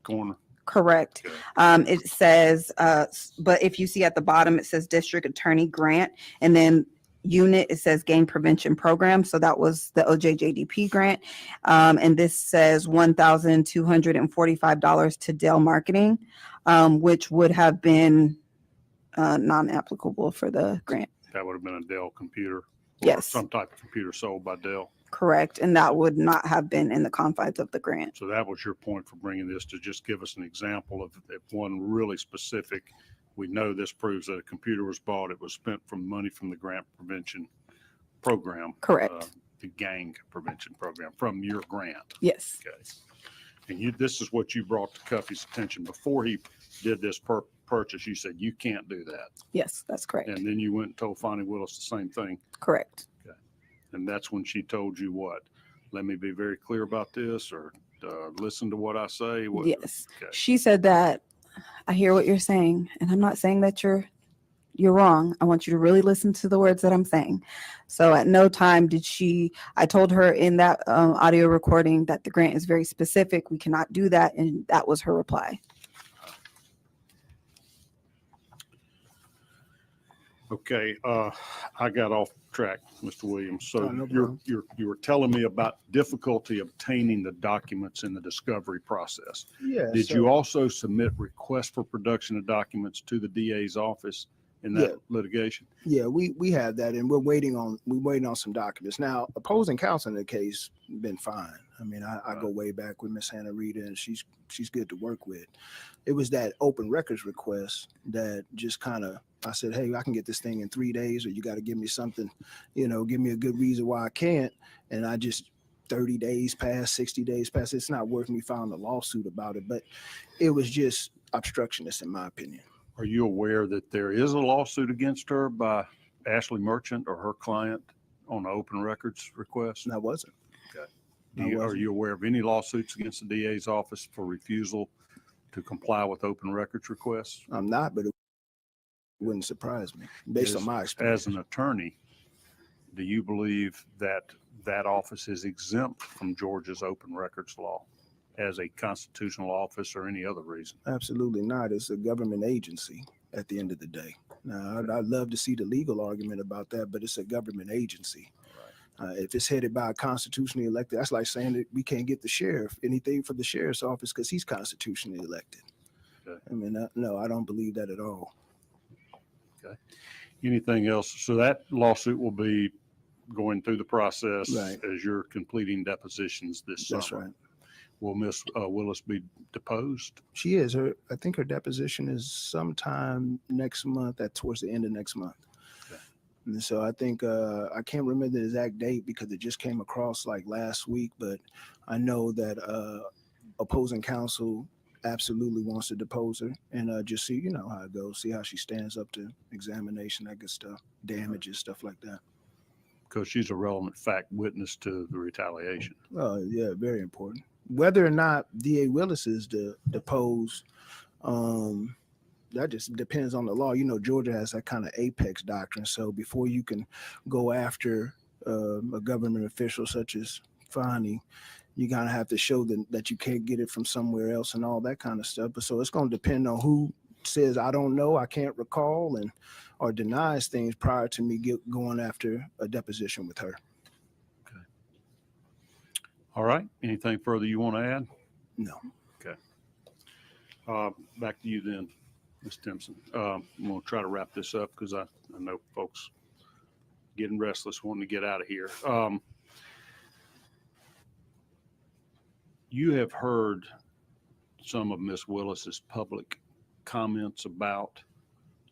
corner. Correct. Okay. It says, but if you see at the bottom, it says district attorney grant. And then unit, it says Gang Prevention Program. So that was the OJJDP grant. And this says $1,245 to Dell Marketing, which would have been non-applicable for the grant. That would have been a Dell computer. Or Yes. some type of computer sold by Dell. Correct. And that would not have been in the confines of the grant. So that was your point for bringing this, to just give us an example of if one really specific. We know this proves that a computer was bought. It was spent from money from the grant prevention program. Correct. The gang prevention program from your grant. Yes. Okay. And this is what you brought to Cuffy's attention before he did this purchase. You said you can't do that. Yes, that's correct. And then you went and told Fani Willis the same thing. Correct. And that's when she told you what? Let me be very clear about this, or listen to what I say. What? Yes. Okay. She said that I hear what you're saying, and I'm not saying that you're wrong. I want you to really listen to the words that I'm saying. So at no time did I told her in that audio recording that the grant is very specific. We cannot do that. And that was her reply. Okay, I got off track, Mr. Williams. So Oh, no problem. you were telling me about difficulty obtaining the documents in the discovery process. Yeah. Did so- you also submit requests for production of documents to the DA's office in that litigation? Yeah, we have that, and we're waiting on some documents. Now, opposing counsel in the case been fine. I mean, I go way back with Miss Hannah Rita, and she's good to work with. It was that open records request that just kind of, I said, hey, I can get this thing in 3 days, or you got to give me something, give me a good reason why I can't. And I just 30 days passed, 60 days passed. It's not worth me filing a lawsuit about it, but it was just obstructionist in my opinion. Are you aware that there is a lawsuit against her by Ashley Merchant or her client on the open records request? And I wasn't. Are you aware of any lawsuits against the DA's office for refusal to comply with open records requests? I'm not, but it wouldn't surprise me based on my experience. As an attorney, do you believe that that office is exempt from Georgia's open records law as a constitutional office or any other reason? Absolutely not. It's a government agency at the end of the day. Now, I'd love to see the legal argument about that, but it's a government agency. If it's headed by a constitutionally elected, that's like saying that we can't get the sheriff anything for the sheriff's office because he's constitutionally elected. Okay. I mean, no, I don't believe that at all. Okay. Anything else? So that lawsuit will be going through the process as you're completing depositions this summer. That's right. Will Miss Willis be deposed? She is. I think her deposition is sometime next month, towards the end of next month. Okay. And so I think I can't remember the exact date because it just came across like last week, but I know that opposing counsel absolutely wants to depose her and just see, how it goes, see how she stands up to examination, that good stuff, damages, stuff like that. Because she's a relevant fact witness to the retaliation. Oh, yeah, very important. Whether or not DA Willis is deposed, that just depends on the law. Georgia has that kind of apex doctrine. So before you can go after a government official such as Fani, you gotta have to show that you can't get it from somewhere else and all that kind of stuff. But so it's going to depend on who says, I don't know, I can't recall, or denies things prior to me going after a deposition with her. Okay. All right. Anything further you want to add? No. Okay. Back to you then, Ms. Timpson. I'm going to try to wrap this up because I know folks getting restless, wanting to get out of here. You have heard some of Ms. Willis's public comments about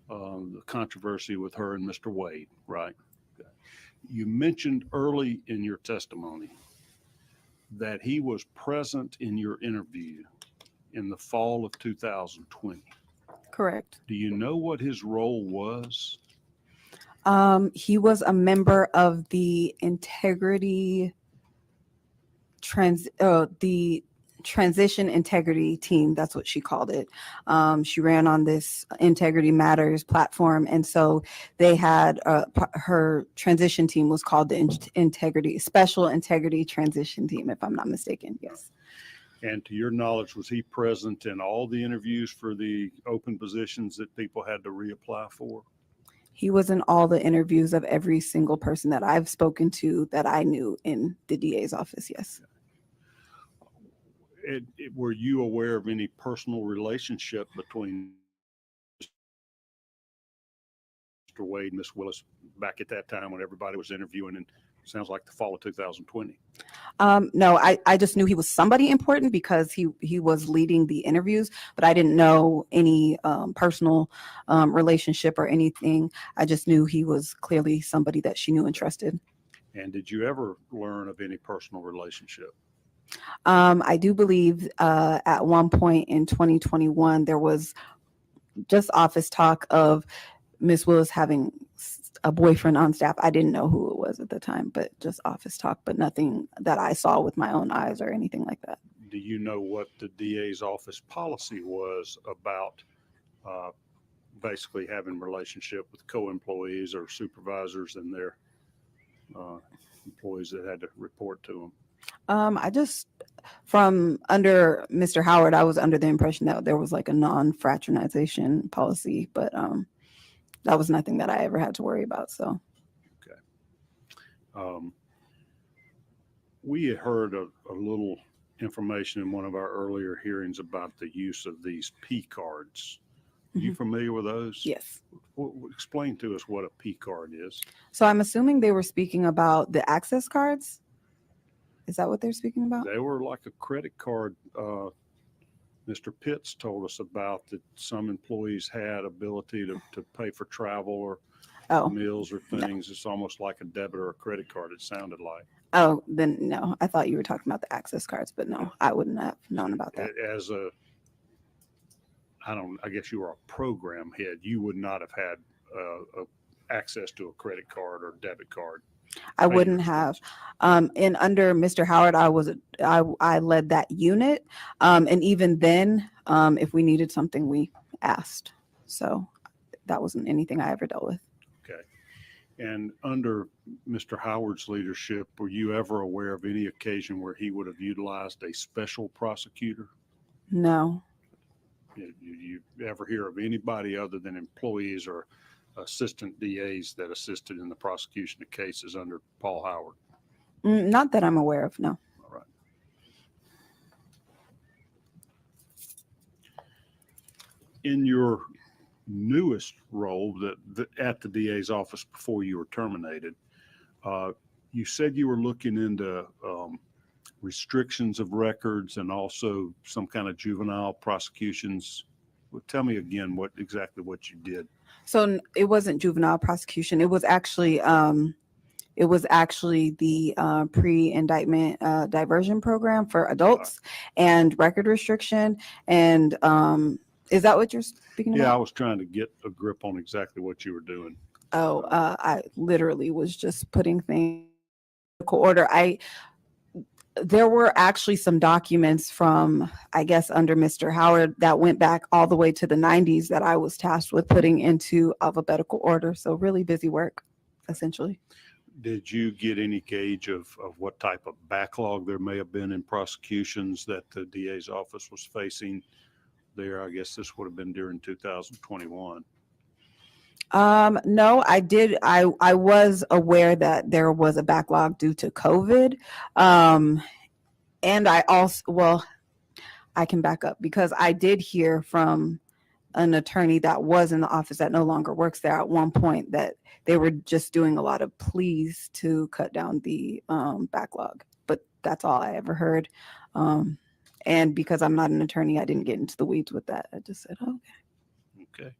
the controversy with her and Mr. Wade, right? Okay. You mentioned early in your testimony that he was present in your interview in the fall of 2020. Correct. Do you know what his role was? He was a member of the transition integrity team. That's what she called it. She ran on this Integrity Matters platform. And so they had her transition team was called the Special Integrity Transition Team, if I'm not mistaken. Yes. And to your knowledge, was he present in all the interviews for the open positions that people had to reapply for? He was in all the interviews of every single person that I've spoken to that I knew in the DA's office. Yes. Were you aware of any personal relationship between Mr. Wade and Miss Willis back at that time when everybody was interviewing, and sounds like the fall of 2020? No, I just knew he was somebody important because he was leading the interviews, but I didn't know any personal relationship or anything. I just knew he was clearly somebody that she knew and trusted. And did you ever learn of any personal relationship? I do believe at one point in 2021, there was just office talk of Miss Willis having a boyfriend on staff. I didn't know who it was at the time, but just office talk, but nothing that I saw with my own eyes or anything like that. Do you know what the DA's office policy was about basically having relationship with co-employees or supervisors and their employees that had to report to them? I just, from under Mr. Howard, I was under the impression that there was like a non-fraternization policy, but that was nothing that I ever had to worry about. So, okay. We had heard a little information in one of our earlier hearings about the use of these P cards. Are you familiar with those? yes. Explain to us what a P card is. So I'm assuming they were speaking about the access cards. Is that what they're speaking about? They were like a credit card. Mr. Pitts told us about that some employees had ability to pay for travel or meals or things. It's almost like a debit or a credit card, it sounded like. Oh, then no. I thought you were talking about the access cards, but no, I wouldn't have known about that. As I guess you were a program head, you would not have had access to a credit card or debit card. I wouldn't have. And under Mr. Howard, I led that unit. And even then, if we needed something, we asked. So that wasn't anything I ever dealt with. Okay. And under Mr. Howard's leadership, were you ever aware of any occasion where he would have utilized a special prosecutor? No. You ever hear of anybody other than employees or assistant DAs that assisted in the prosecution of cases under Paul Howard? Not that I'm aware of, no. All right. In your newest role at the DA's office before you were terminated, you said you were looking into restrictions of records and also some kind of juvenile prosecutions. Well, tell me again exactly what you did. So it wasn't juvenile prosecution. It was actually the pre-indictment diversion program for adults and record restriction. And is that what you're speaking about? Yeah, I was trying to get a grip on exactly what you were doing. Oh, I literally was just putting things in order. There were actually some documents from, I guess, under Mr. Howard that went back all the way to the 90s that I was tasked with putting into alphabetical order. So really busy work, essentially. Did you get any gauge of what type of backlog there may have been in prosecutions that the DA's office was facing there? I guess this would have been during 2021. No, I did. I was aware that there was a backlog due to COVID. And I also, I can back up because I did hear from an attorney that was in the office that no longer works there at one point that they were just doing a lot of pleas to cut down the backlog. But that's all I ever heard. And because I'm not an attorney, I didn't get into the weeds with that. I just said, oh, okay. Okay.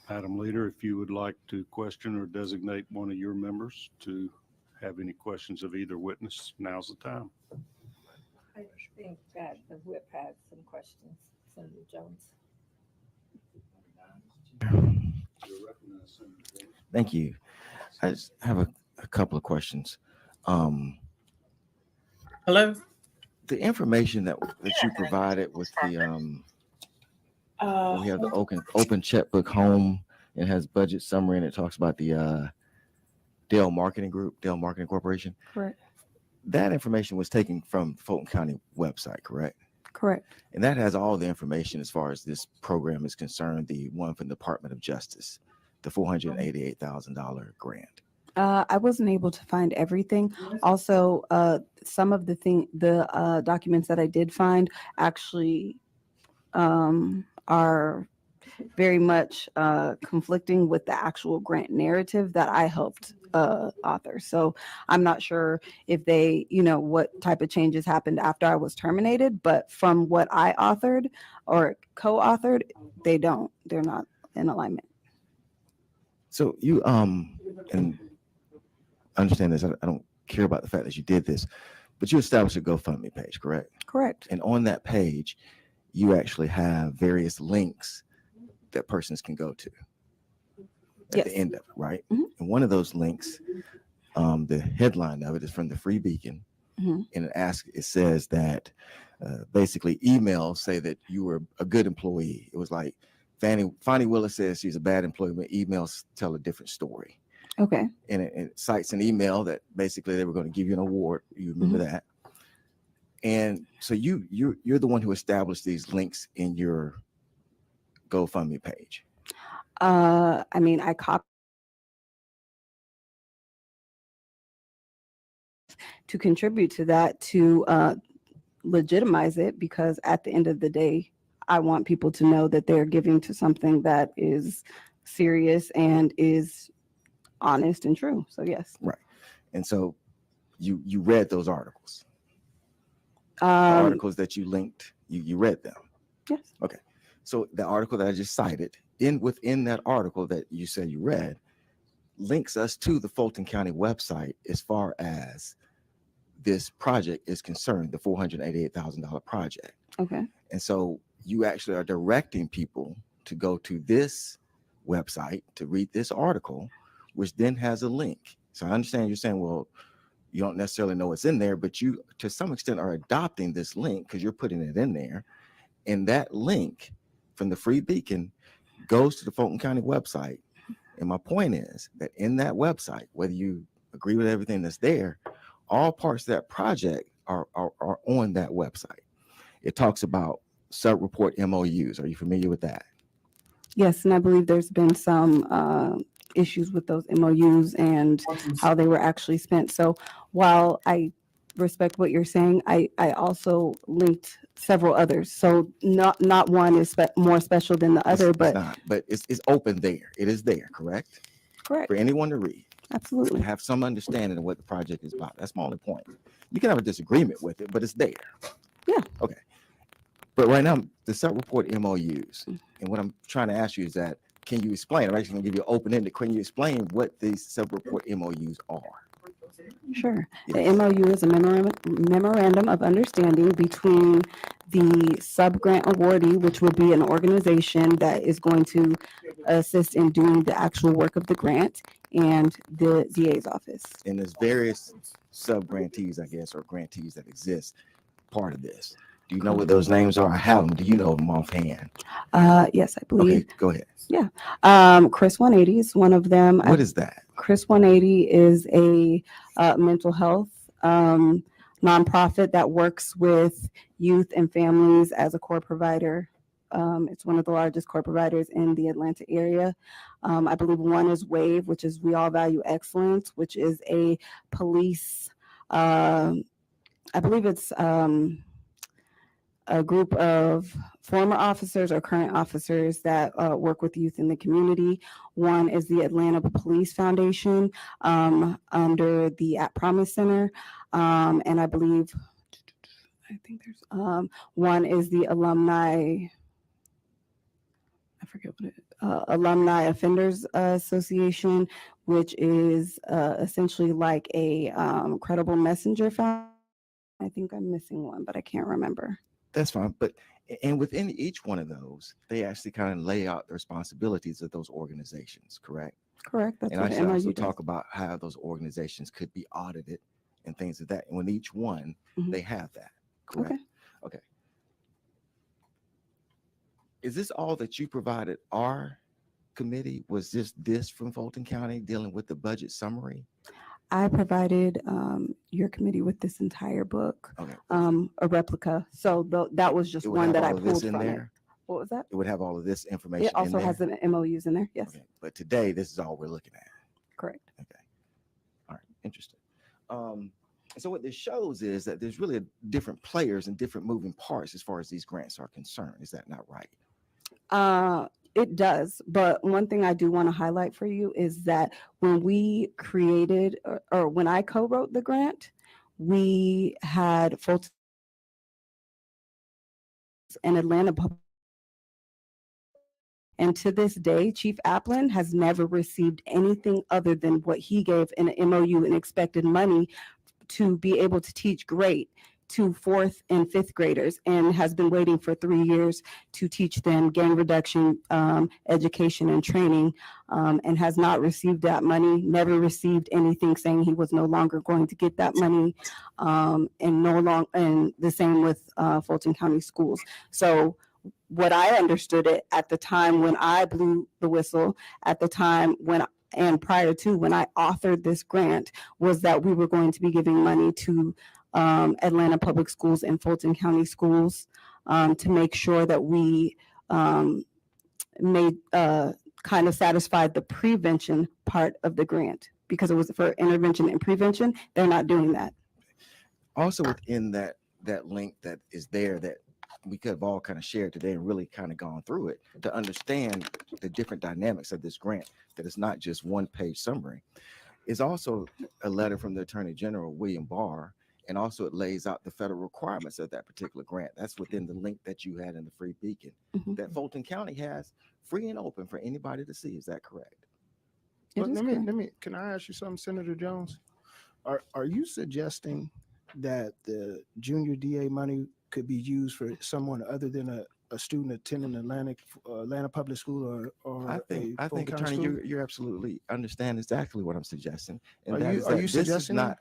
Madam Leader, if you would like to question or designate one of your members to have any questions of either witness, now's the time. I think that the whip had some questions, Senator Jones. Thank you. I just have a couple of questions. Hello? The information that you provided with the we have the open checkbook home. It has budget summary and it talks about the Dell Marketing Corporation. Correct. that information was taken from the Fulton County website, correct? Correct. And that has all the information as far as this program is concerned, the one from the Department of Justice, the $488,000 grant. I wasn't able to find everything. Also, some of the documents that I did find actually are very much conflicting with the actual grant narrative that I helped author. So I'm not sure if they, what type of changes happened after I was terminated, but from what I authored or co-authored, they're not in alignment. So you, and understand this, I don't care about the fact that you did this, but you established a GoFundMe page, correct? Correct. And on that page, you actually have various links that persons can go to at the end of it, right? Mm-hmm. And one of those links, the headline of it is from the Free Beacon, Mm-hmm. and it says that basically emails say that you were a good employee. It was like Fani Willis says she's a bad employee, but emails tell a different story. Okay. And it cites an email that basically they were going to give you an award. You remember that? And so you're the one who established these links in your GoFundMe page. I mean, I copied to contribute to that to legitimize it, because at the end of the day, I want people to know that they're giving to something that is serious and is honest and true. So yes. Right. And so you read those articles. The articles that you linked, you read them. Yes. Okay. So the article that I just cited, within that article that you said you read, links us to the Fulton County website as far as this project is concerned, the $488,000 project. Okay. And so you actually are directing people to go to this website to read this article, which then has a link. So I understand you're saying, well, you don't necessarily know what's in there, but you, to some extent, are adopting this link because you're putting it in there. And that link from the Free Beacon goes to the Fulton County website. And my point is that in that website, whether you agree with everything that's there, all parts of that project are on that website. It talks about sub-report MOUs. Are you familiar with that? Yes, and I believe there's been some issues with those MOUs and how they were actually spent. So while I respect what you're saying, I also linked several others. So not one is more special than the other, but it's open there. It is there, correct? Correct. For anyone to read. Absolutely. Have some understanding of what the project is about. That's my only point. You can have a disagreement with it, but it's there. Yeah. Okay. But right now, the sub-report MOUs, and what I'm trying to ask you is that, can you explain? I'm actually going to give you open-ended. Can you explain what these sub-report MOUs are? Sure. Yes. The MOU is a memorandum of understanding between the sub-grant awardee, which will be an organization that is going to assist in doing the actual work of the grant, and the DA's office. And there's various sub-grantees, I guess, or grantees that exist part of this. Do you know what those names are? I have them. Do you know them offhand? Yes, I believe. Okay, go ahead. Yeah. Chris 180 is one of them. What is that? Chris 180 is a mental health nonprofit that works with youth and families as a core provider. It's one of the largest core providers in the Atlanta area. I believe one is WAVE, which is We All Value Excellence, which is a police, I believe it's a group of former officers or current officers that work with youth in the community. One is the Atlanta Police Foundation under the At Promise Center. And I believe, I think there's one is the Alumni, I forget what it is, Alumni Offenders Association, which is essentially like a credible messenger foundation. I think I'm missing one, but I can't remember. That's fine. But and within each one of those, they actually kind of lay out the responsibilities of those organizations, correct? Correct. That's And what I the should MOU also does. talk about how those organizations could be audited and things of that. And with each one, they have that, correct? Okay. Okay. Is this all that you provided our committee? Was this from Fulton County dealing with the budget summary? I provided your committee with this entire book, Okay. a replica. So that was just It would one have that I all of this pulled in from it. there. What was that? It would have all of this information It also in there. has the MOUs in there. Yes, Okay. But today, this is all we're looking at. correct. Okay. All right. Interesting. So what this shows is that there's really different players and different moving parts as far as these grants are concerned. Is that not right? It does, but one thing I do want to highlight for you is that when we created or when I co-wrote the grant, we had Fulton and Atlanta and to this day, Chief Applin has never received anything other than what he gave in an MOU and expected money to be able to teach grade to 4th and 5th graders, and has been waiting for 3 years to teach them gang reduction education and training, and has not received that money, never received anything saying he was no longer going to get that money, and the same with Fulton County Schools. So what I understood it at the time when I blew the whistle, at the time and prior to when I authored this grant, was that we were going to be giving money to Atlanta Public Schools and Fulton County Schools to make sure that we made kind of satisfied the prevention part of the grant, because it was for intervention and prevention. They're not doing that. Also within that link that is there that we could have all kind of shared today and really kind of gone through it to understand the different dynamics of this grant, that it's not just one-page summary, is also a letter from the Attorney General, William Barr, and also it lays out the federal requirements of that particular grant. That's within the link that you had in the Free Beacon that Fulton County has free and open for anybody to see. Is that correct? But let me, can I ask you something, Senator Jones? Are you suggesting that the junior DA money could be used for someone other than a student attending Atlanta Public School or I think Attorney, you're absolutely understand exactly what I'm suggesting. And are you suggesting that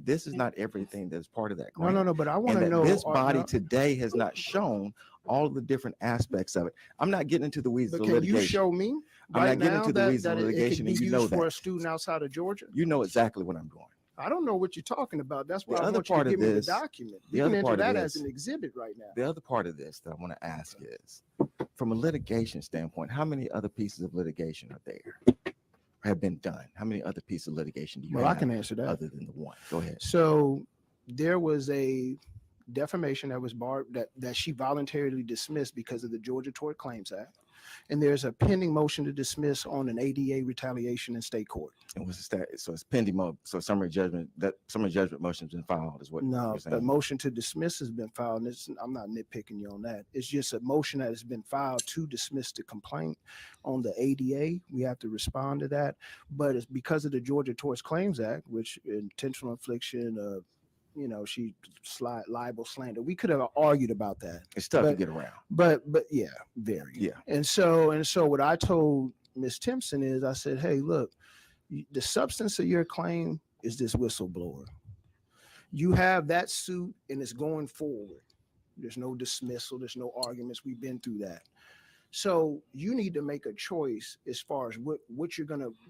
this is not everything that's part of that grant. No, but I want to know this body today has not shown all of the different aspects of it. I'm not getting into the weeds of litigation. Can you show me I'm not getting into the weeds of litigation, and you know that. For a student outside of Georgia? You know exactly what I'm doing. I don't know what you're talking about. That's why I want you to give me the document. You can enter that as an exhibit right now. The other part of this that I want to ask is, from a litigation standpoint, how many other pieces of litigation are there, have been done? How many other pieces of litigation do you have? I can answer that. Other than the one. Go ahead. So there was a defamation that was barred that she voluntarily dismissed because of the Georgia Tort Claims Act. And there's a pending motion to dismiss on an ADA retaliation in state court. And what's the stat? So it's pending. So summary judgment motion has been filed, is what? No, the motion to dismiss has been filed. And I'm not nitpicking you on that. It's just a motion that has been filed to dismiss the complaint on the ADA. We have to respond to that. But it's because of the Georgia Tort Claims Act, which intentional infliction of, she libel, slander. We could have argued about that. It's tough to get around. But yeah, very. Yeah. And so what I told Ms. Timpson is, I said, hey, look, the substance of your claim is this whistleblower. You have that suit and it's going forward. There's no dismissal. There's no arguments. We've been through that. So you need to make a choice as far as what you're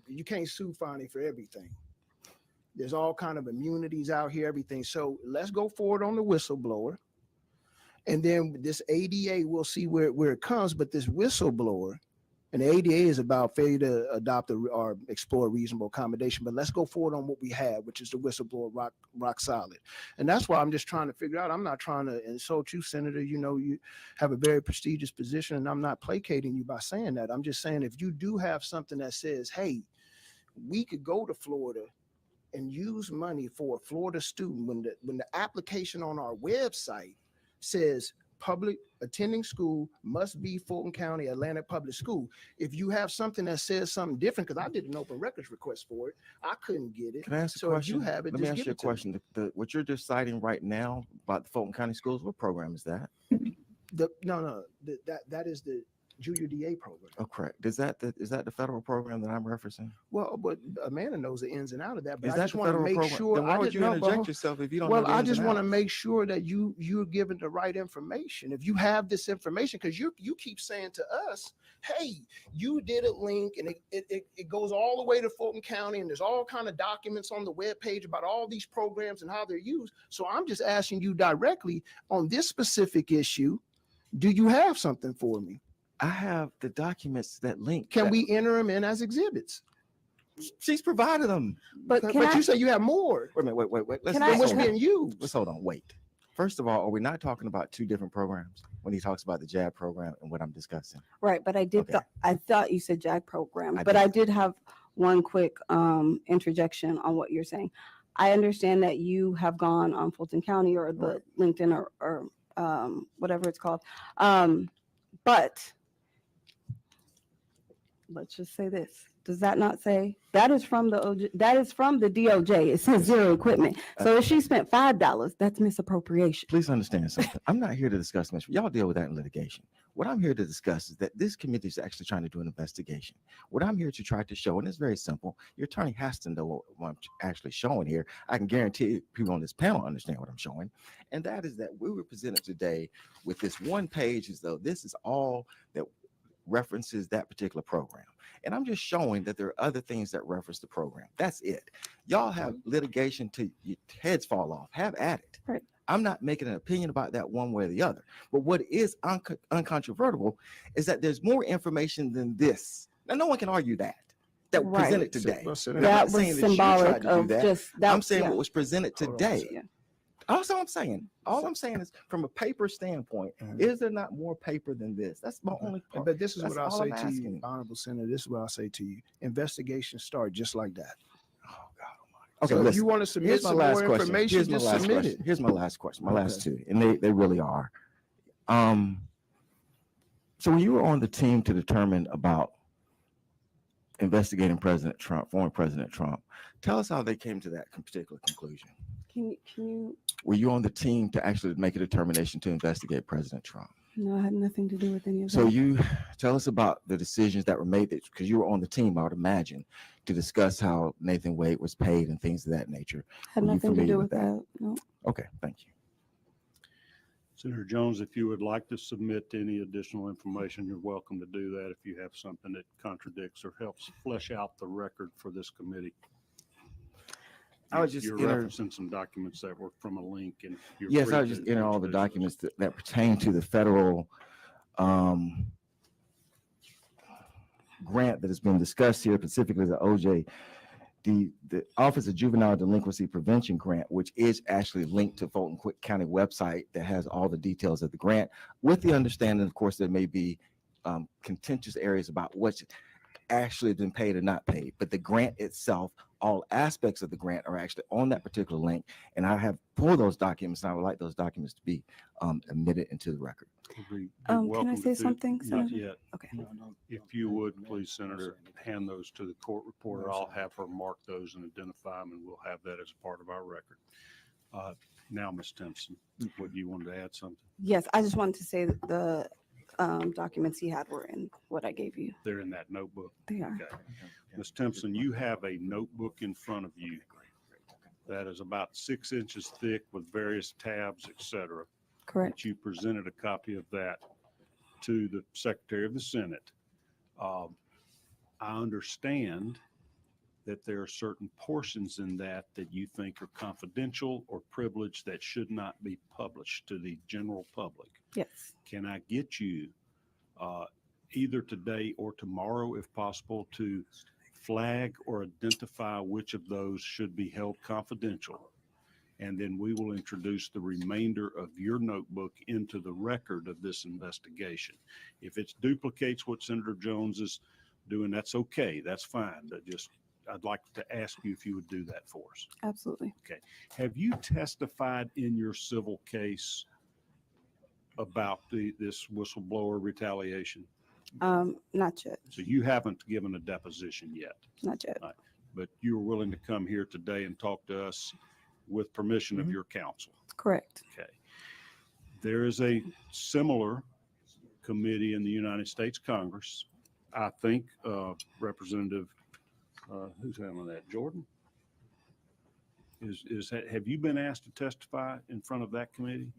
you can't sue Fani for everything. There's all kind of immunities out here, everything. So let's go forward on the whistleblower. And then this ADA, we'll see where it comes. But this whistleblower, and the ADA is about failure to adopt or explore reasonable accommodation. But let's go forward on what we have, which is the whistleblower rock solid. And that's why I'm just trying to figure out. I'm not trying to insult you, Senator. You have a very prestigious position, and I'm not placating you by saying that. I'm just saying if you do have something that says, hey, we could go to Florida and use money for a Florida student when the application on our website says public attending school must be Fulton County Atlanta Public School. If you have something that says something different, because I did an open records request for it, I couldn't get it. Can I ask a question? If you have it, let me ask you a question. What you're just citing right now about the Fulton County Schools, what program is that? That is the junior DA program. Oh, correct. Is that the federal program that I'm referencing? Well, but Amanda knows the ins and out of that. But Is I that just the want to federal make program? sure. Then why I would just you know, interject yourself if you don't know well, the I ins just and want to outs? make sure that you're given the right information. If you have this information, because you keep saying to us, hey, you did a link and it goes all the way to Fulton County, and there's all kind of documents on the webpage about all these programs and how they're used. So I'm just asking you directly on this specific issue, do you have something for me? I have the documents that link. Can we enter them in as exhibits? She's provided them. But But you say you have more. Wait a minute. Wait. Can Then I- what's hold on. being used? Let's hold on. Wait. First of all, are we not talking about two different programs when he talks about the JAB program and what I'm discussing? Right, but I did. Okay. I thought you said JAG program, I but did. I did have one quick interjection on what you're saying. I understand that you have gone on Fulton County or the LinkedIn or whatever it's called, but let's just say this. Does that not say that is from the that is from the DOJ? It says zero equipment. So if she spent $5, that's misappropriation. Please understand something. I'm not here to discuss this. Y'all deal with that in litigation. What I'm here to discuss is that this committee is actually trying to do an investigation. What I'm here to try to show, and it's very simple. Your attorney has to know what I'm actually showing here. I can guarantee people on this panel understand what I'm showing. And that is that we were presented today with this one page as though this is all that references that particular program. And I'm just showing that there are other things that reference the program. That's it. Y'all have litigation till your heads fall off. Have at it. Right. I'm not making an opinion about that one way or the other. But what is uncontrovertible is that there's more information than this. Now, no one can argue that Right. presented today. Well, And I'm That not was saying that you symbolic tried to do of that. just that. I'm saying yeah. what was presented Hold on a today. second. Yeah. That's all I'm saying. All I'm saying is, from a paper standpoint, is there not more paper than this? That's my only part. But this is That's what I'll all say I'm to you, asking. Honorable Senator. This is what I'll say to you. Investigations start just like that. Oh God Almighty. Okay, So if listen. you want to submit Here's my some last more question. information, Here's my just last submit question. it. Here's my last question. My last Okay. two, and they really are. So when you were on the team to determine about investigating President Trump, former President Trump, tell us how they came to that particular conclusion. Can you? Were you on the team to actually make a determination to investigate President Trump? No, I had nothing to do with any of that. So you tell us about the decisions that were made, because you were on the team, I would imagine, to discuss how Nathan Wade was paid and things of that nature. had Were you nothing to familiar do with with that. No. Okay, thank you. Senator Jones, if you would like to submit any additional information, you're welcome to do that if you have something that contradicts or helps flesh out the record for this committee. I was just You're enter- referencing some documents that were from a link, and you're Yes, free I was to just entering all the introduce those. documents that pertain to the federal grant that has been discussed here, specifically the OJ, the Office of Juvenile Delinquency Prevention Grant, which is actually linked to Fulton County website that has all the details of the grant, with the understanding, of course, there may be contentious areas about what's actually been paid or not paid. But the grant itself, all aspects of the grant are actually on that particular link. And I have pulled those documents, and I would like those documents to be admitted into the record. You're Can welcome I to say do- something, Not Senator? yet. Okay. If you would, please, Senator, hand those to the court reporter. I'll have her mark those and identify them, and we'll have that as part of our record. Now, Ms. Timpson, what you wanted to add something? Yes, I just wanted to say that the documents he had were in what I gave you. They're in that notebook. They are. Okay. Ms. Timpson, you have a notebook in front of you that is about 6 inches thick with various tabs, et cetera. Correct. That you presented a copy of that to the Secretary of the Senate. I understand that there are certain portions in that you think are confidential or privileged that should not be published to the general public. Yes. Can I get you either today or tomorrow, if possible, to flag or identify which of those should be held confidential? And then we will introduce the remainder of your notebook into the record of this investigation. If it duplicates what Senator Jones is doing, that's okay. That's fine. I'd like to ask you if you would do that for us. Absolutely. Okay. Have you testified in your civil case about this whistleblower retaliation? Not yet. So you haven't given a deposition yet, Not yet. but you were willing to come here today and talk to us with permission of your counsel. Correct. Okay. There is a similar committee in the United States Congress. I think Representative, who's handling that? Jordan? Have you been asked to testify in front of that committee?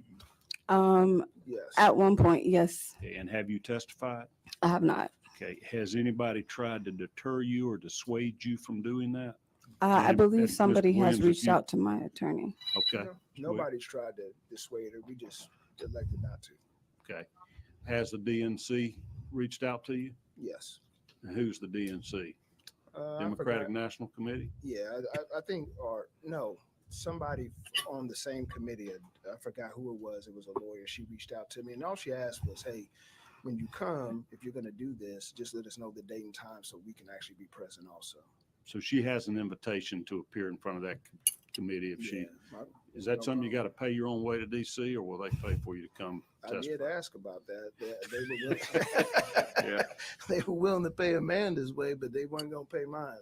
Yes. At one point, yes, And have you testified? I have not. Okay. Has anybody tried to deter you or dissuade you from doing that? I And believe Mr. somebody has Williams, if reached you- out to my attorney. Okay. Nobody's tried to dissuade her. We just elected not to. Okay. Has the DNC reached out to you? Yes. And who's the DNC? I Democratic forgot. National Committee? Yeah, I think, or no, somebody on the same committee. I forgot who it was. It was a lawyer. She reached out to me, and all she asked was, "Hey, when you come, if you're going to do this, just let us know the date and time so we can actually be present also." So she has an invitation to appear in front of that committee if she, is that no something you problem. got to pay your own way to DC, or will they pay for you to come I did testify? ask about that. They were willing. Yeah. They were willing to pay Amanda's way, but they weren't going to pay mine.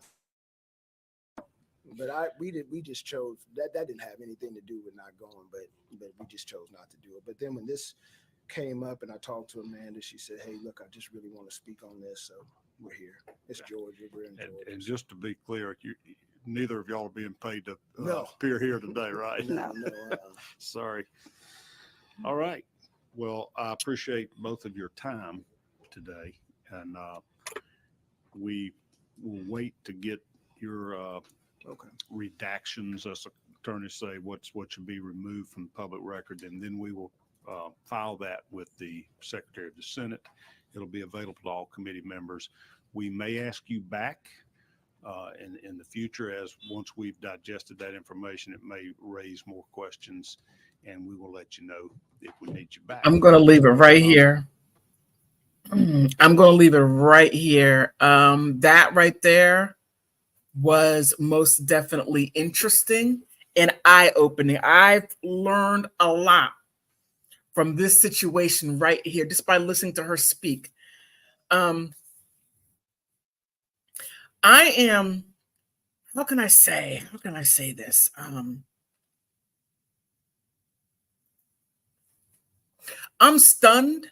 But we just chose that didn't have anything to do with not going, but we just chose not to do it. But then when this came up and I talked to Amanda, she said, "Hey, look, I just really want to speak on this, so we're here. It's Georgia. We're in Georgia." And just to be clear, neither of y'all are being paid to No. appear here today, right? No. Sorry. All right. Well, I appreciate both of your time today, and we will wait to get your Okay. redactions, as attorneys say, what should be removed from the public record, and then we will file that with the Secretary of the Senate. It'll be available to all committee members. We may ask you back in the future, as once we've digested that information, it may raise more questions, and we will let you know if we need you back. I'm going to leave it right here. I'm going to leave it right here. That right there was most definitely interesting and eye-opening. I've learned a lot from this situation right here, just by listening to her speak. I am, how can I say this? I'm stunned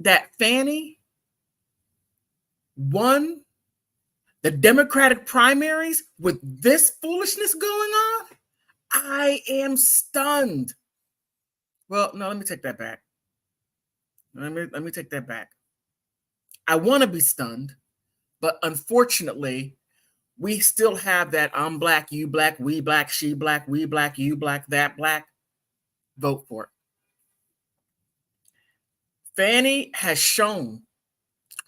that Fani won the Democratic primaries with this foolishness going on. I am stunned. Well, no, let me take that back. Let me take that back. I want to be stunned, but unfortunately, we still have that I'm black, you black, we black, she black, we black, you black, that black. Vote for it. Fani has shown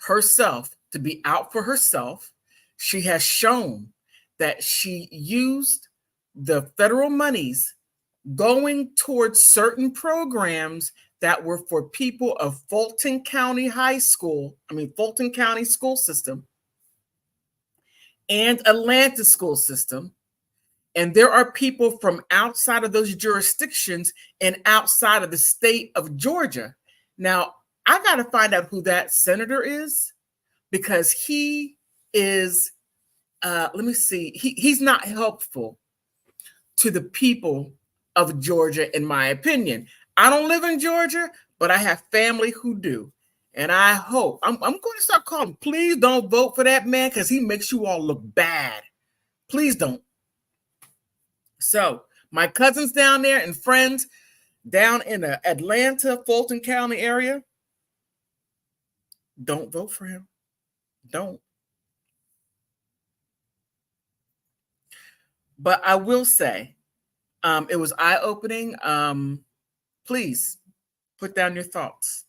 herself to be out for herself. She has shown that she used the federal monies going towards certain programs that were for people of Fulton County Fulton County school system and Atlanta school system. And there are people from outside of those jurisdictions and outside of the state of Georgia. Now, I got to find out who that senator is, because he is, let me see, he's not helpful to the people of Georgia, in my opinion. I don't live in Georgia, but I have family who do. And I hope, I'm going to start calling, please don't vote for that man, because he makes you all look bad. Please don't. So my cousins down there and friends down in the Atlanta, Fulton County area, don't vote for him. Don't. But I will say, it was eye-opening. Please put down your thoughts.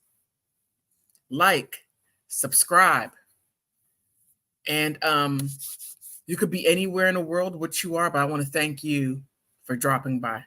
Like, subscribe. And you could be anywhere in the world, which you are, but I want to thank you for dropping by.